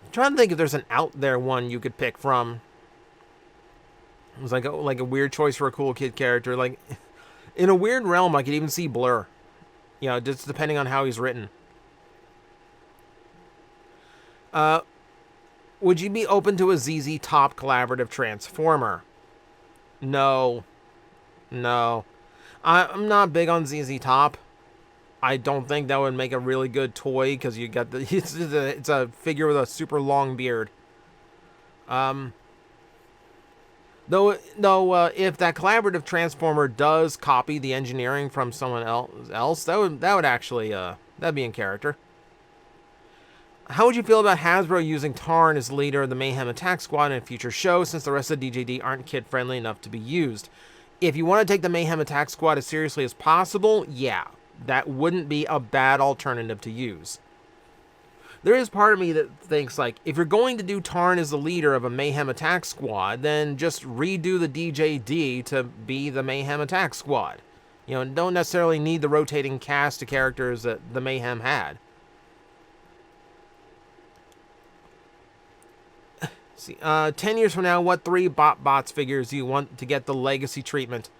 I'm trying to think if there's an out there one you could pick from. It was like a weird choice for a cool kid character. In a weird realm, I could even see Blur. Just depending on how he's written. Would you be open to a ZZ Top collaborative Transformer? No. I'm not big on ZZ Top. I don't think that would make a really good toy because you got it's a figure with a super long beard. Though, if that collaborative Transformer does copy the engineering from someone else, that would actually that'd be in character. How would you feel about Hasbro using Tarn as leader of the Mayhem Attack Squad in a future show, since the rest of DJD aren't kid-friendly enough to be used? If you want to take the Mayhem Attack Squad as seriously as possible, yeah, that wouldn't be a bad alternative to use. There is part of me that thinks, if you're going to do Tarn as the leader of a Mayhem Attack Squad, then just redo the DJD to be the Mayhem Attack Squad. Don't necessarily need the rotating cast of characters that the Mayhem had. See, 10 years from now, what 3 Bots figures do you want to get the legacy treatment?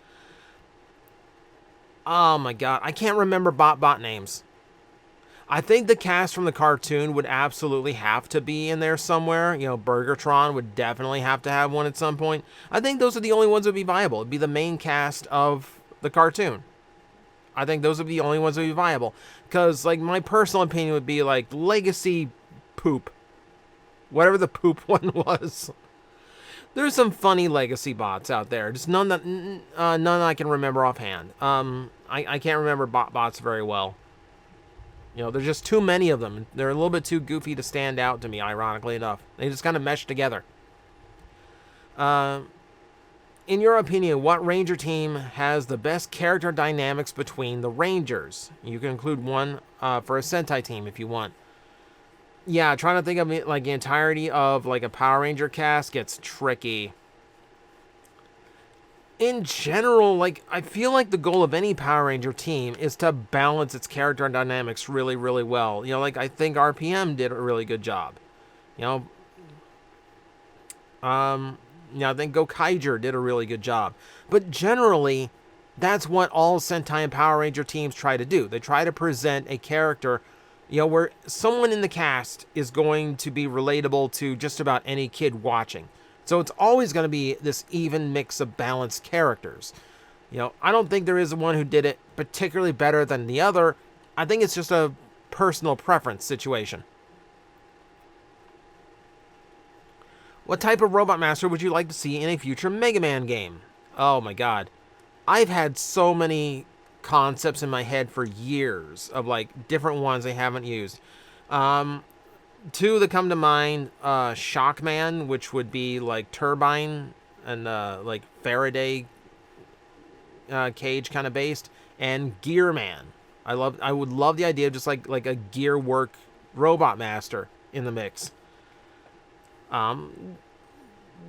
Oh my god, I can't remember bot names. I think the cast from the cartoon would absolutely have to be in there somewhere. You know, Burgertron would definitely have to have one at some point. I think those are the only ones that would be viable. It'd be the main cast of the cartoon. I think those would be the only ones that would be viable. Because, like, my personal opinion would be, like, Legacy Poop. Whatever the poop one was. There's some funny Legacy bots out there. Just none that I can remember offhand. I can't remember bots very well. You know, there's just too many of them. They're a little bit too goofy to stand out to me, ironically enough. They just kind of mesh together. In your opinion, what Ranger team has the best character dynamics between the Rangers? You can include one for a Sentai team if you want. Yeah, trying to think of it, like, the entirety of, like, a Power Ranger cast gets tricky. In general, like, I feel like the goal of any Power Ranger team is to balance its character dynamics really, really well. You know, like, I think RPM did a really good job. You know, I think Gokaiger did a really good job. But generally, that's what all Sentai and Power Ranger teams try to do. They try to present a character, you know, where someone in the cast is going to be relatable to just about any kid watching. So it's always going to be this even mix of balanced characters. You know, I don't think there is one who did it particularly better than the other. I think it's just a personal preference situation. What type of Robot Master would you like to see in a future Mega Man game? Oh my god. I've had so many concepts in my head for years of, like, different ones they haven't used. Two that come to mind, Shockman, which would be like turbine and like Faraday cage kind of based, and Gearman. I would love the idea of just like a gear work robot master in the mix.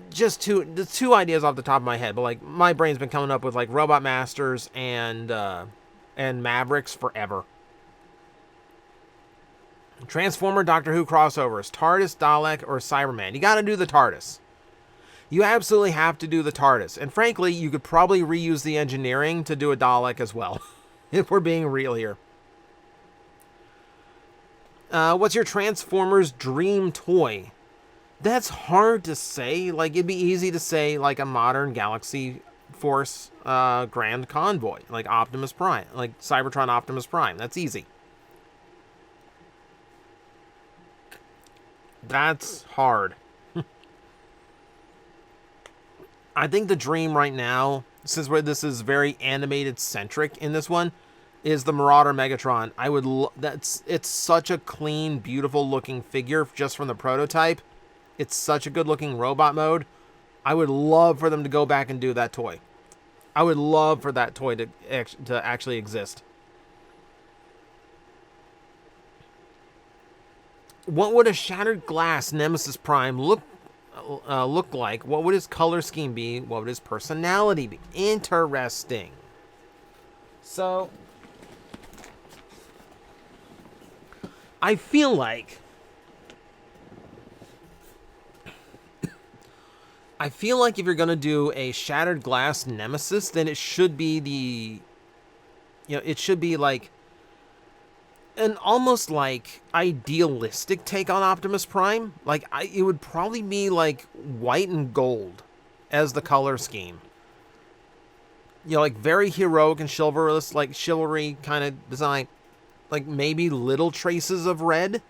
Just the two ideas off the top of my head, but like my brain's been coming up with like robot masters and Mavericks forever. Transformer Doctor Who crossovers. TARDIS, Dalek, or Cyberman. You gotta do the TARDIS. You absolutely have to do the TARDIS. And frankly, you could probably reuse the engineering to do a Dalek as well. If we're being real here. What's your Transformers dream toy? That's hard to say. Like, it'd be easy to say, like, a modern Galaxy Force Grand Convoy. Like Optimus Prime. Like Cybertron Optimus Prime. That's easy. That's hard. I think the dream right now, since this is very animated centric in this one, is the Marauder Megatron. I would it's such a clean, beautiful looking figure just from the prototype. It's such a good looking robot mode. I would love for them to go back and do that toy. I would love for that toy to actually exist. What would a Shattered Glass Nemesis Prime look like? What would his color scheme be? What would his personality be? Interesting. So, I feel like if you're going to do a Shattered Glass Nemesis, then it should be it should be like an almost like idealistic take on Optimus Prime. Like, it would probably be like white and gold as the color scheme. You know, like very heroic and chivalrous, like chivalry kind of design. Like maybe little traces of red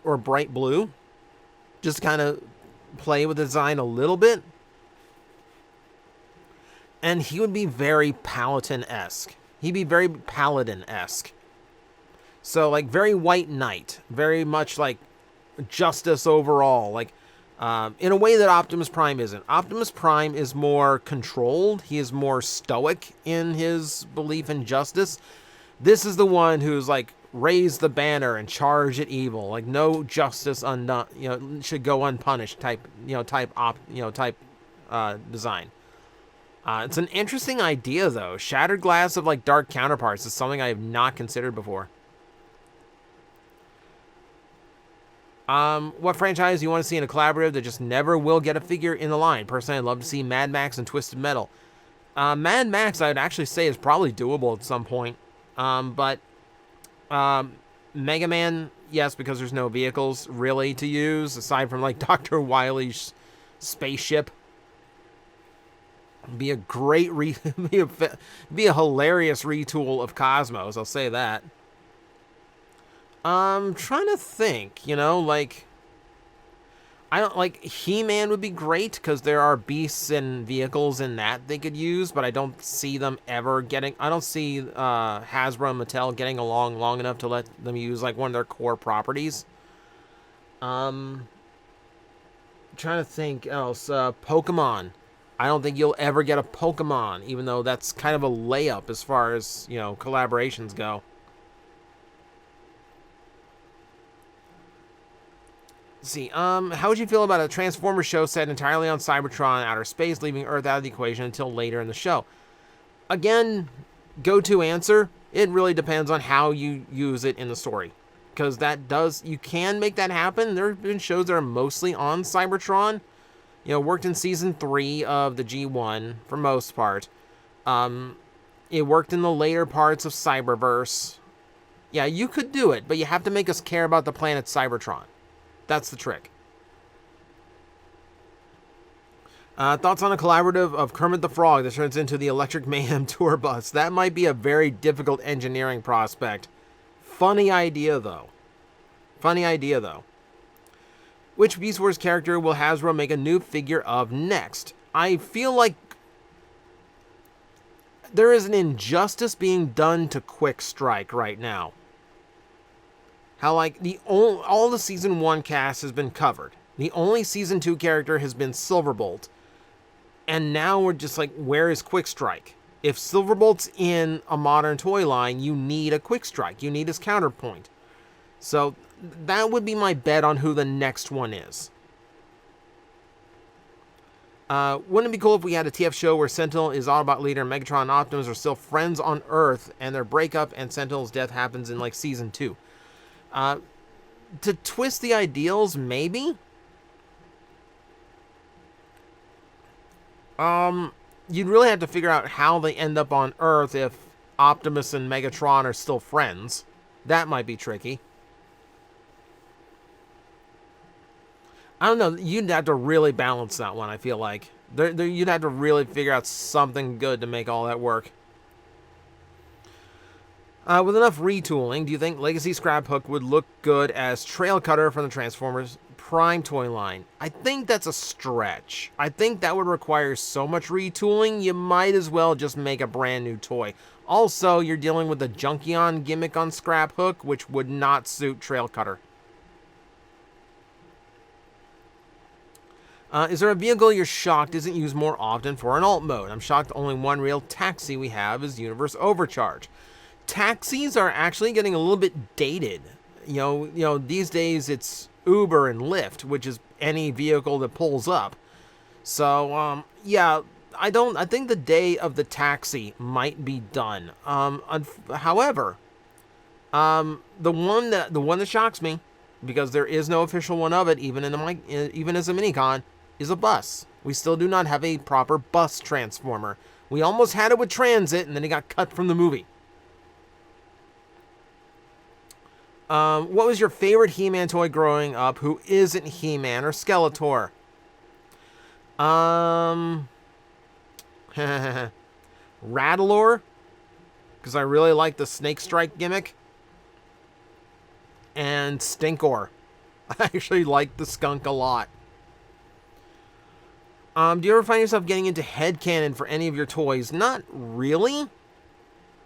or bright blue. Just kind of play with the design a little bit. And he would be very Paladin-esque. He'd be very Paladin-esque. So, like, very White Knight. Very much like justice overall. Like, in a way that Optimus Prime isn't. Optimus Prime is more controlled. He is more stoic in his belief in justice. This is the one who's, like, raise the banner and charge at evil. Like, no justice undone, should go unpunished type design. It's an interesting idea, though. Shattered Glass of, like, dark counterparts is something I have not considered before. What franchise do you want to see in a collaborative that just never will get a figure in the line? Personally, I'd love to see Mad Max and Twisted Metal. Mad Max, I'd actually say, is probably doable at some point. But Mega Man, yes, because there's no vehicles really to use aside from like Dr. Wily's spaceship. Be a great be a hilarious retool of Cosmos. I'll say that. Trying to think. Like I don't like He-Man would be great because there are beasts and vehicles in that they could use, but I don't see them ever getting. I don't see Hasbro and Mattel getting along long enough to let them use like one of their core properties. Trying to think else. Pokemon. I don't think you'll ever get a Pokemon, even though that's kind of a layup as far as, collaborations go. Let's see, how would you feel about a Transformers show set entirely on Cybertron outer space, leaving Earth out of the equation until later in the show? Again, go-to answer, it really depends on how you use it in the story. Because you can make that happen. There have been shows that are mostly on Cybertron. Worked in season 3 of the G1 for most part. It worked in the later parts of Cyberverse. Yeah, you could do it, but you have to make us care about the planet Cybertron. That's the trick. Thoughts on a collaborative of Kermit the Frog that turns into the Electric Mayhem tour bus? That might be a very difficult engineering prospect. Funny idea, though. Which Beast Wars character will Hasbro make a new figure of next? I feel like there is an injustice being done to Quick Strike right now. How like all the season 1 cast has been covered. The only season 2 character has been Silverbolt. And now we're just like, where is Quick Strike? If Silverbolt's in a modern toy line, you need a Quick Strike. You need his counterpoint. So that would be my bet on who the next one is. Wouldn't it be cool if we had a TF show where Sentinel is Autobot leader and Megatron and Optimus are still friends on Earth and their breakup and Sentinel's death happens in like season 2? To twist the ideals, maybe? You'd really have to figure out how they end up on Earth if Optimus and Megatron are still friends. That might be tricky. I don't know. You'd have to really balance that one, I feel like. You'd have to really figure out something good to make all that work. With enough retooling, do you think Legacy Scraphook would look good as Trail Cutter from the Transformers Prime toy line? I think that's a stretch. I think that would require so much retooling, you might as well just make a brand new toy. Also, you're dealing with the Junkion gimmick on Scraphook, which would not suit Trail Cutter. Is there a vehicle you're shocked isn't used more often for an alt mode? I'm shocked only one real taxi we have is Universe Overcharge. Taxis are actually getting a little bit dated. These days it's Uber and Lyft, which is any vehicle that pulls up. So, yeah, I think the day of the taxi might be done. However, the one that shocks me, because there is no official one of it, even as a minicon, is a bus. We still do not have a proper bus transformer. We almost had it with Transit, and then it got cut from the movie. What was your favorite He-Man toy growing up who isn't He-Man or Skeletor? Rattlor, because I really like the Snake Strike gimmick. And Stinkor. I actually like the skunk a lot. Do you ever find yourself getting into headcanon for any of your toys? Not really.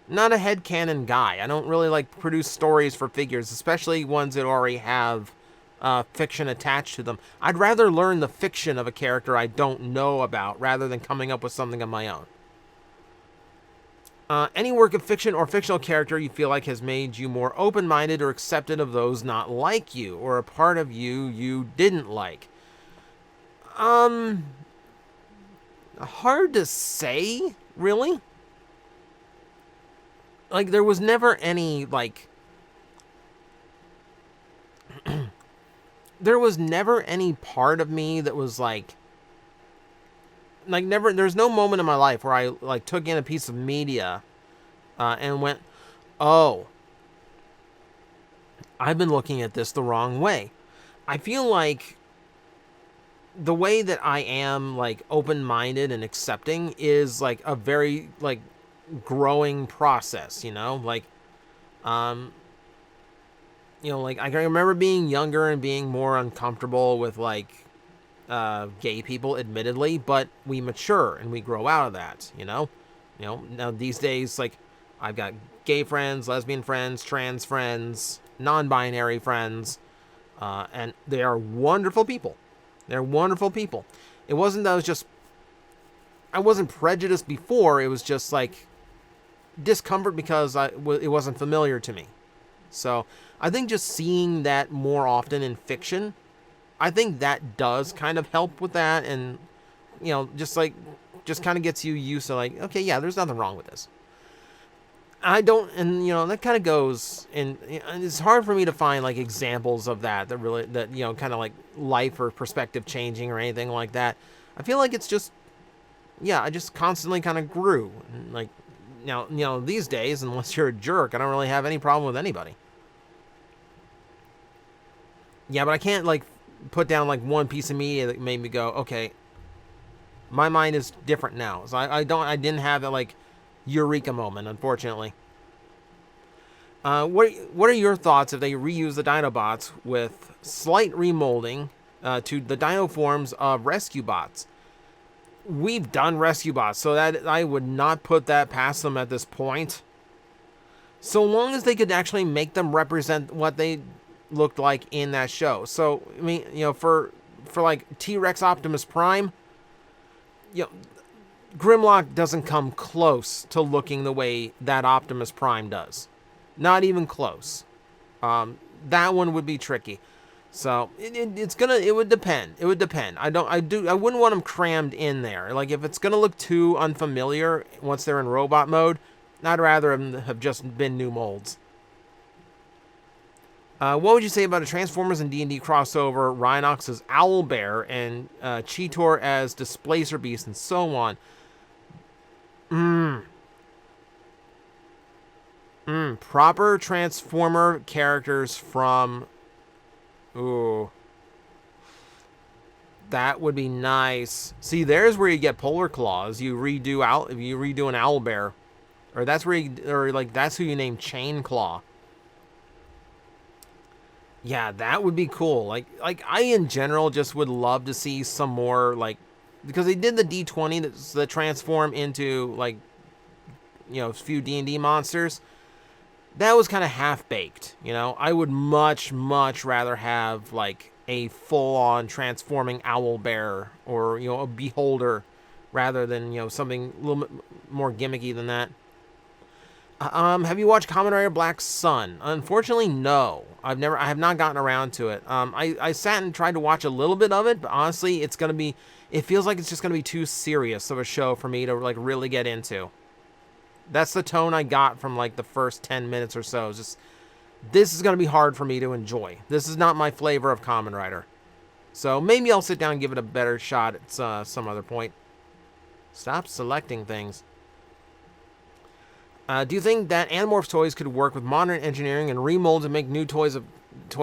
Not a headcanon guy. I don't really like produce stories for figures, especially ones that already have fiction attached to them. I'd rather learn the fiction of a character I don't know about rather than coming up with something of my own. Any work of fiction or fictional character you feel like has made you more open-minded or accepted of those not like you, or a part of you didn't like? Hard to say, really. Like, there was never any, like... there was never any part of me that was, like... like, never, there's no moment in my life where I, like, took in a piece of media and went, oh, I've been looking at this the wrong way. I feel like the way that I am, like, open-minded and accepting is, like, a very, like, growing process, you know? Like, like, I can remember being younger and being more uncomfortable with, like, gay people, admittedly, but we mature and we grow out of that, you know? Now these days, like, I've got gay friends, lesbian friends, trans friends, non-binary friends, and they are wonderful people. They're wonderful people. It wasn't that I wasn't prejudiced before, it was just, like, discomfort because it wasn't familiar to me. So, I think just seeing that more often in fiction, I think that does kind of help with that, and, just kind of gets you used to, like, okay, yeah, there's nothing wrong with this. That kind of goes, and it's hard for me to find, like, examples of that kind of, like, life or perspective changing or anything like that. I feel like it's just, yeah, I just constantly kind of grew. And, like, these days, unless you're a jerk, I don't really have any problem with anybody. Yeah, but I can't, like, put down, like, one piece of media that made me go, okay, my mind is different now. So I didn't have that, like, eureka moment, unfortunately. What are your thoughts if they reuse the Dinobots with slight remolding to the Dino forms of rescue bots? We've done rescue bots, so that I would not put that past them at this point. So long as they could actually make them represent what they looked like in that show. So, I mean, for like T-Rex Optimus Prime, Grimlock doesn't come close to looking the way that Optimus Prime does. Not even close. That one would be tricky. So it would depend. It would depend. I wouldn't want them crammed in there. Like, if it's gonna look too unfamiliar once they're in robot mode, I'd rather them have just been new molds. What would you say about a Transformers and D&D crossover, Rhinox as Owlbear and Cheetor as Displacer Beast and so on? Proper Transformer characters from... Ooh. That would be nice. See, there's where you get Polar Claws. You redo an Owlbear. Or that's where that's who you name Chain Claw. Yeah, that would be cool. Like I in general just would love to see some more, like, because they did the D20 that transform into, like, a few D&D monsters. That was kind of half-baked, I would much, much rather have, like, a full-on transforming Owlbear or, a Beholder rather than, something a little bit more gimmicky than that. Have you watched Kamen Rider Black Sun? Unfortunately, no. I have not gotten around to it. I sat and tried to watch a little bit of it, but honestly, it feels like it's just gonna be too serious of a show for me to, like, really get into. That's the tone I got from, like, the first 10 minutes or so. It's just, this is gonna be hard for me to enjoy. This is not my flavor of Kamen Rider. So maybe I'll sit down and give it a better shot at some other point. Stop selecting things. Do you think that Animorphs toys could work with modern engineering and remold to make new toy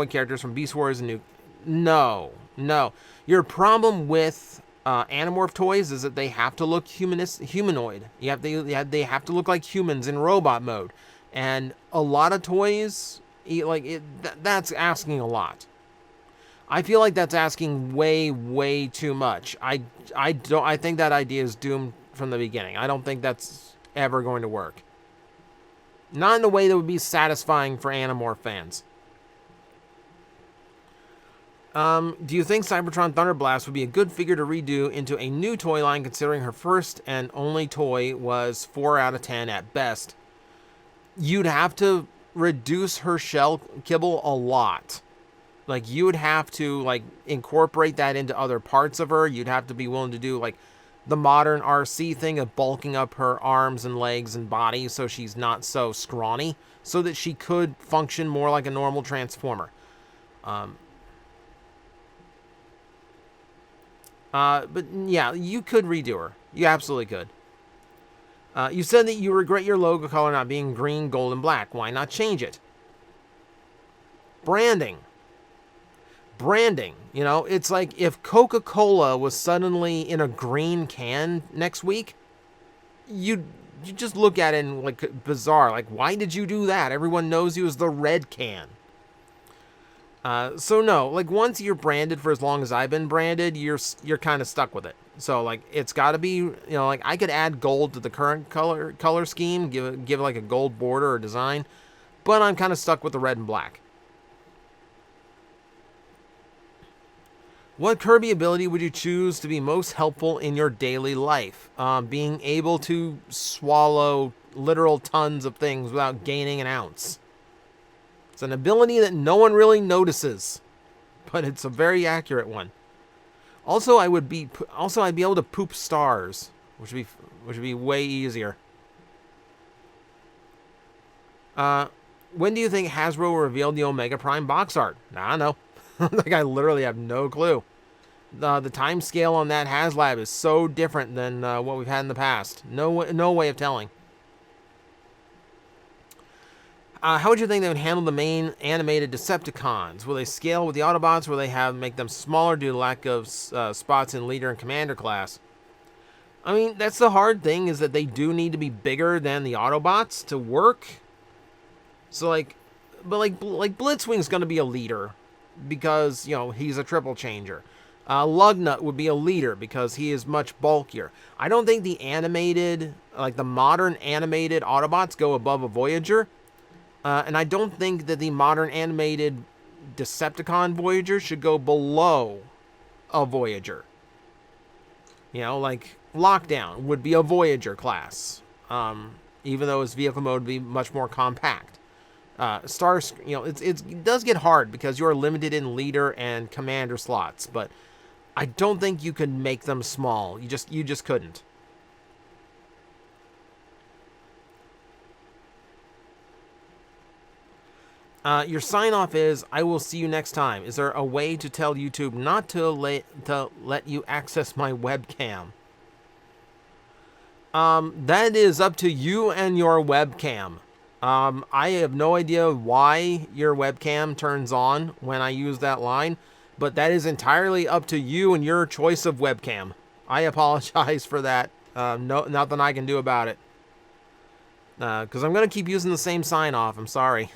characters from Beast Wars and new? No. Your problem with Animorph toys is that they have to look humanoid. They have to look like humans in robot mode, and a lot of toys, that's asking a lot. I feel like that's asking way too much. I think that idea is doomed from the beginning. I don't think that's ever going to work. Not in a way that would be satisfying for Animorph fans. Do you think Cybertron Thunderblast would be a good figure to redo into a new toy line, considering her first and only toy was 4 out of 10 at best? You'd have to reduce her shell kibble a lot. Like, you would have to, like, incorporate that into other parts of her. You'd have to be willing to do, like, the modern RC thing of bulking up her arms and legs and body so she's not so scrawny, so that she could function more like a normal Transformer. But yeah, you could redo her. You absolutely could. You said that you regret your logo color not being green, gold, and black. Why not change it? Branding. Branding. You know, it's like if Coca-Cola was suddenly in a green can next week, you just look at it and like bizarre. Like, why did you do that? Everyone knows you as the red can. So no, like once you're branded for as long as I've been branded, you're kind of stuck with it. So like it's got to be, you know, like I could add gold to the current color scheme, give it like a gold border or design, but I'm kind of stuck with the red and black. What Kirby ability would you choose to be most helpful in your daily life? Being able to swallow literal tons of things without gaining an ounce. It's an ability that no one really notices, but it's a very accurate one. Also, I'd be able to poop stars, which would be way easier. When do you think Hasbro will reveal the Omega Prime box art? I don't know. Like I literally have no clue. The time scale on that HasLab is so different than what we've had in the past. No way of telling. How would you think they would handle the main animated Decepticons? Will they scale with the Autobots? Will they make them smaller due to lack of spots in Leader and Commander class? I mean, that's the hard thing, is that they do need to be bigger than the Autobots to work. So but Blitzwing's going to be a leader because, you know, he's a triple changer. Lugnut would be a leader because he is much bulkier. I don't think the modern animated Autobots go above a Voyager. And I don't think that the modern animated Decepticon Voyager should go below a Voyager. You know, like Lockdown would be a Voyager class, even though his vehicle mode would be much more compact. You know, it does get hard because you're limited in leader and commander slots, but I don't think you could make them small. You just couldn't. Your sign-off is, I will see you next time. Is there a way to tell YouTube not to let you access my webcam? That is up to you and your webcam. I have no idea why your webcam turns on when I use that line, but that is entirely up to you and your choice of webcam. I apologize for that. Nothing I can do about it. Because I'm going to keep using the same sign-off. I'm sorry.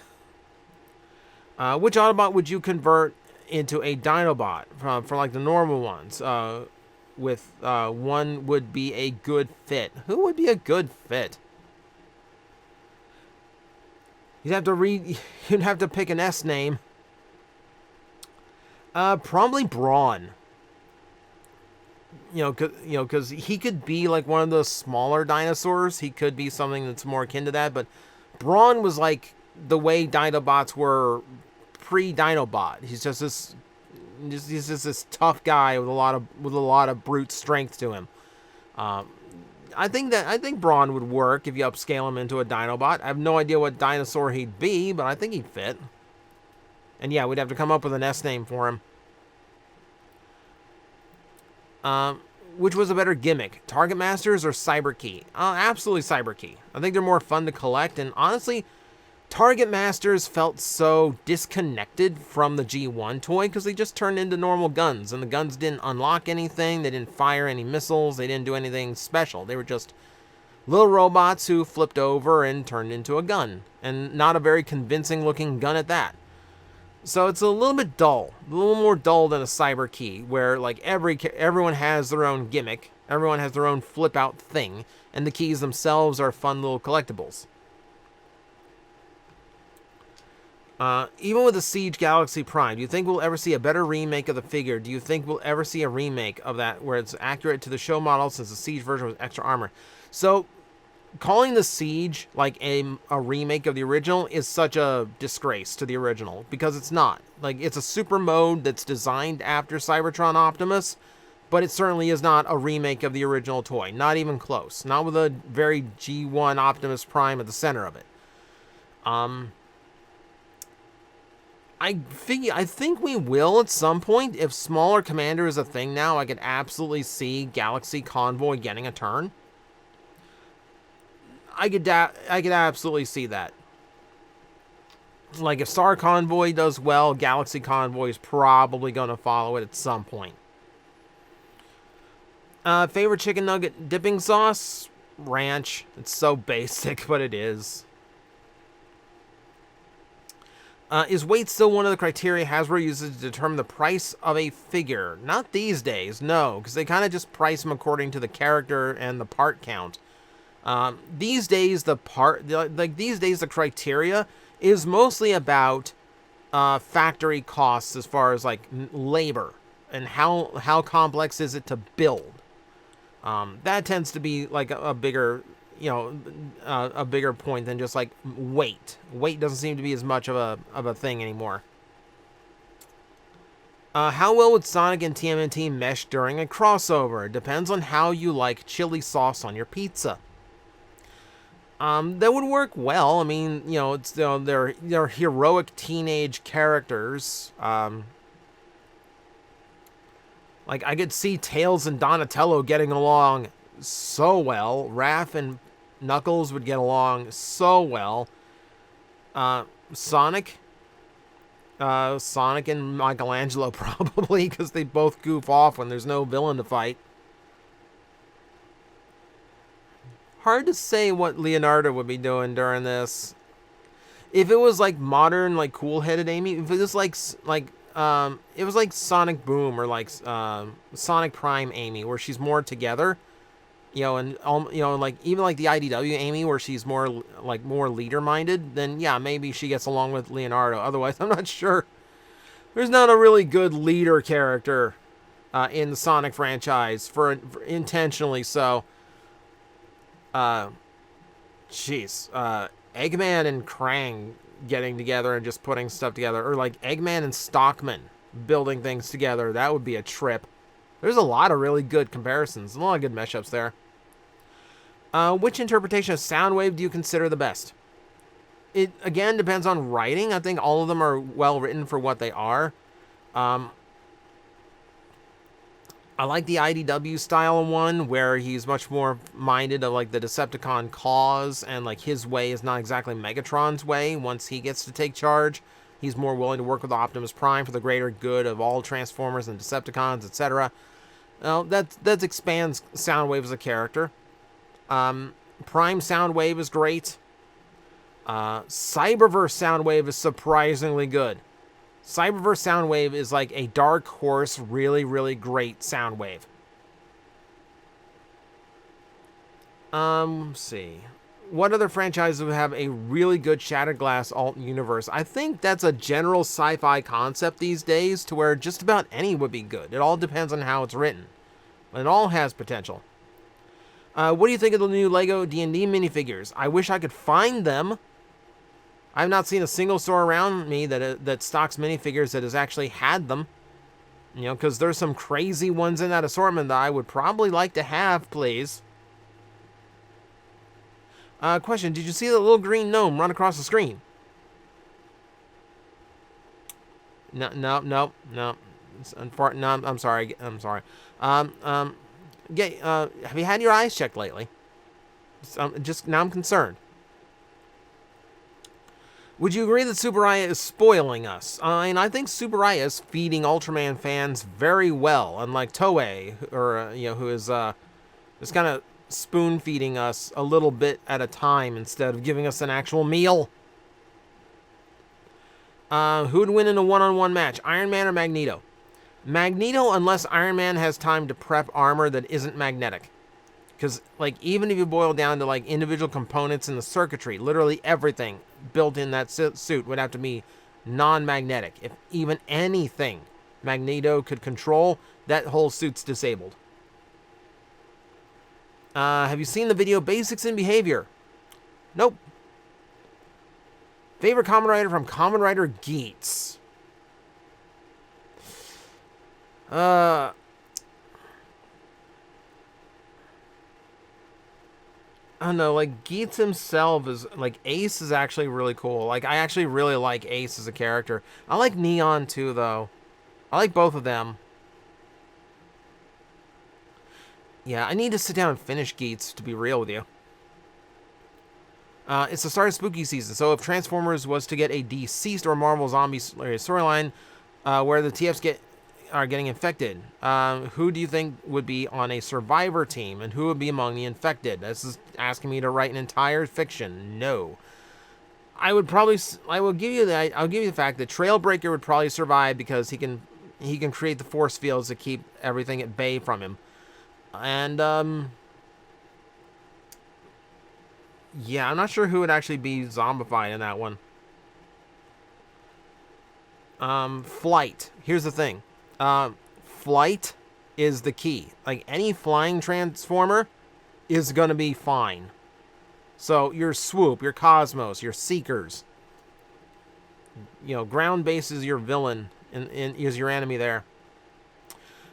Which Autobot would you convert into a Dinobot for like the normal ones? With one would be a good fit. Who would be a good fit? You'd have to pick an S name. Probably Brawn. Because he could be like one of those smaller dinosaurs. He could be something that's more akin to that. But Brawn was like the way Dinobots were pre-Dinobot. He's just this tough guy with a lot of brute strength to him. I think Brawn would work if you upscale him into a Dinobot. I have no idea what dinosaur he'd be, but I think he'd fit. And yeah, we'd have to come up with an S name for him. Which was a better gimmick, Target Masters or Cyber Key? Absolutely Cyber Key. I think they're more fun to collect, and honestly, Target Masters felt so disconnected from the G1 toy because they just turned into normal guns, and the guns didn't unlock anything, they didn't fire any missiles, they didn't do anything special. They were just little robots who flipped over and turned into a gun, and not a very convincing looking gun at that. So it's a little bit dull, a little more dull than a Cyber Key, where like everyone has their own gimmick, everyone has their own flip out thing, and the keys themselves are fun little collectibles. Even with the Siege Galaxy Prime, do you think we'll ever see a better remake of the figure? Do you think we'll ever see a remake of that where it's accurate to the show model, since the Siege version was extra armor? So, calling the Siege like a remake of the original is such a disgrace to the original, because it's not. Like, it's a super mode that's designed after Cybertron Optimus, but it certainly is not a remake of the original toy. Not even close. Not with a very G1 Optimus Prime at the center of it. I think we will at some point. If smaller commander is a thing now, I could absolutely see Galaxy Convoy getting a turn. I could absolutely see that. Like, if Star Convoy does well, Galaxy Convoy is probably going to follow it at some point. Favorite chicken nugget dipping sauce? Ranch. It's so basic, but it is. Is weight still one of the criteria Hasbro uses to determine the price of a figure? Not these days, no, because they kind of just price them according to the character and the part count. These days, the criteria is mostly about factory costs as far as like labor and how complex is it to build. That tends to be like a bigger, a bigger point than just like weight. Weight doesn't seem to be as much of a thing anymore. How well would Sonic and TMNT mesh during a crossover? It depends on how you like chili sauce on your pizza. That would work well. I mean, it's they're heroic teenage characters. Like, I could see Tails and Donatello getting along so well. Raph and Knuckles would get along so well. Sonic and Michelangelo probably, because they both goof off when there's no villain to fight. Hard to say what Leonardo would be doing during this. If it was like modern, like cool-headed Amy, if it was like it was like Sonic Boom or like Sonic Prime Amy, where she's more together, and like even like the IDW Amy, where she's more leader-minded, then yeah, maybe she gets along with Leonardo. Otherwise, I'm not sure. There's not a really good leader character in the Sonic franchise for intentionally so. Eggman and Krang getting together and just putting stuff together, or like Eggman and Stockman building things together, that would be a trip. There's a lot of really good comparisons, a lot of good mashups there. Which interpretation of Soundwave do you consider the best? It, again, depends on writing. I think all of them are well written for what they are. I like the IDW style one, where he's much more minded of like the Decepticon cause, and like his way is not exactly Megatron's way. Once he gets to take charge, he's more willing to work with Optimus Prime for the greater good of all Transformers and Decepticons, etc. Well, that expands Soundwave as a character. Prime Soundwave is great. Cyberverse Soundwave is surprisingly good. Cyberverse Soundwave is like a dark horse, really, really great Soundwave. Let's see. What other franchises would have a really good Shattered Glass alt universe? I think that's a general sci-fi concept these days, to where just about any would be good. It all depends on how it's written. It all has potential. What do you think of the new LEGO D&D minifigures? I wish I could find them. I've not seen a single store around me that stocks minifigures that has actually had them. Because there's some crazy ones in that assortment that I would probably like to have, please. Question, did you see the little green gnome run across the screen? No. No, I'm sorry. Have you had your eyes checked lately? Just now I'm concerned. Would you agree that Tsuburaya is spoiling us? And I think Tsuburaya is feeding Ultraman fans very well, unlike Toei, or who is just kind of spoon feeding us a little bit at a time instead of giving us an actual meal. Who would win in a one-on-one match, Iron Man or Magneto? Magneto, unless Iron Man has time to prep armor that isn't magnetic. Because, like, even if you boil down to, like, individual components in the circuitry, literally everything built in that suit would have to be non-magnetic. If even anything Magneto could control, that whole suit's disabled. Have you seen the video Basics in Behavior? Nope. Favorite Kamen Rider from Kamen Rider Geats? I don't know, like, Geats himself is, like, Ace is actually really cool. Like, I actually really like Ace as a character. I like Neon, too, though. I like both of them. Yeah, I need to sit down and finish Geats, to be real with you. It's the start of spooky season, so if Transformers was to get a Deceased or Marvel Zombie storyline where the TFs are getting infected, who do you think would be on a survivor team, and who would be among the infected? This is asking me to write an entire fiction. No. I will give you the fact that Trailbreaker would probably survive because he can create the force fields to keep everything at bay from him. And yeah, I'm not sure who would actually be zombified in that one. Flight. Here's the thing. Flight is the key. Like, any flying Transformer is going to be fine. So, your Swoop, your Cosmos, your Seekers. You know, Ground Base is your villain, is your enemy there.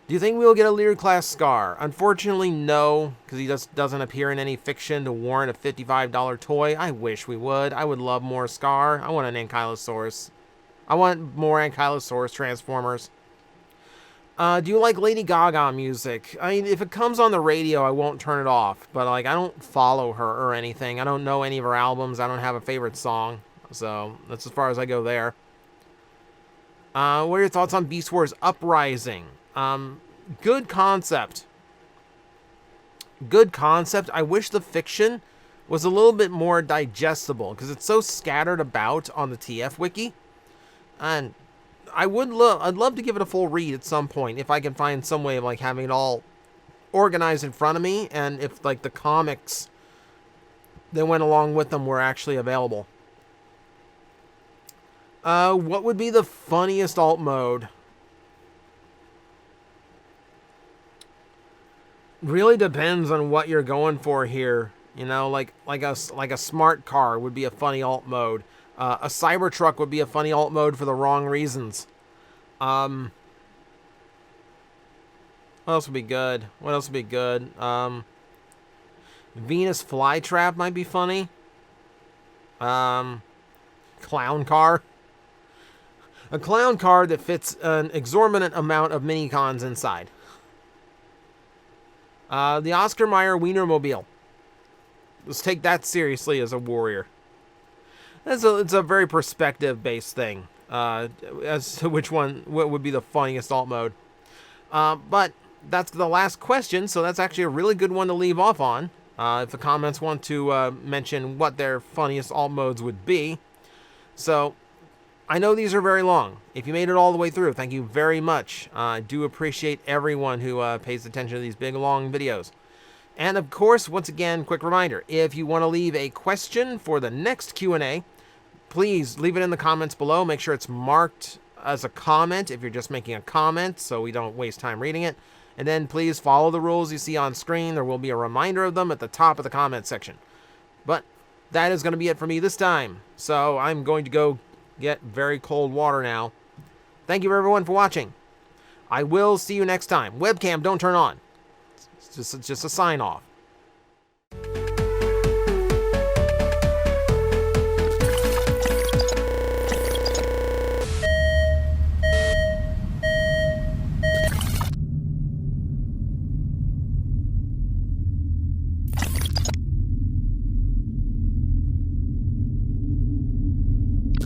Do you think we will get a Lear-class Scar? Unfortunately, no, because he just doesn't appear in any fiction to warrant a $55 toy. I wish we would. I would love more Scar. I want an Ankylosaurus. I want more Ankylosaurus Transformers. Do you like Lady Gaga music? I mean, if it comes on the radio, I won't turn it off. But, like, I don't follow her or anything. I don't know any of her albums. I don't have a favorite song. So, that's as far as I go there. What are your thoughts on Beast Wars Uprising? Good concept. Good concept. I wish the fiction was a little bit more digestible, because it's so scattered about on the TF wiki. And I'd love to give it a full read at some point, if I can find some way of, like, having it all organized in front of me, and if, like, the comics that went along with them were actually available. What would be the funniest alt mode? Really depends on what you're going for here. You know, like a smart car would be a funny alt mode. A Cybertruck would be a funny alt mode for the wrong reasons. What else would be good? What else would be good? Venus Flytrap might be funny. Clown car. A clown car that fits an exorbitant amount of mini-cons inside. The Oscar Mayer Wienermobile. Let's take that seriously as a warrior. It's a very perspective-based thing. As to what would be the funniest alt mode. But that's the last question, so that's actually a really good one to leave off on. If the comments want to mention what their funniest alt modes would be. So, I know these are very long. If you made it all the way through, thank you very much. I do appreciate everyone who pays attention to these big, long videos. And, of course, once again, quick reminder, if you want to leave a question for the next Q&A, please leave it in the comments below. Make sure it's marked as a comment if you're just making a comment, so we don't waste time reading it. And then please follow the rules you see on screen. There will be a reminder of them at the top of the comment section. But that is going to be it for me this time. So I'm going to go get very cold water now. Thank you everyone for watching. I will see you next time. Webcam, don't turn on. It's just a sign off.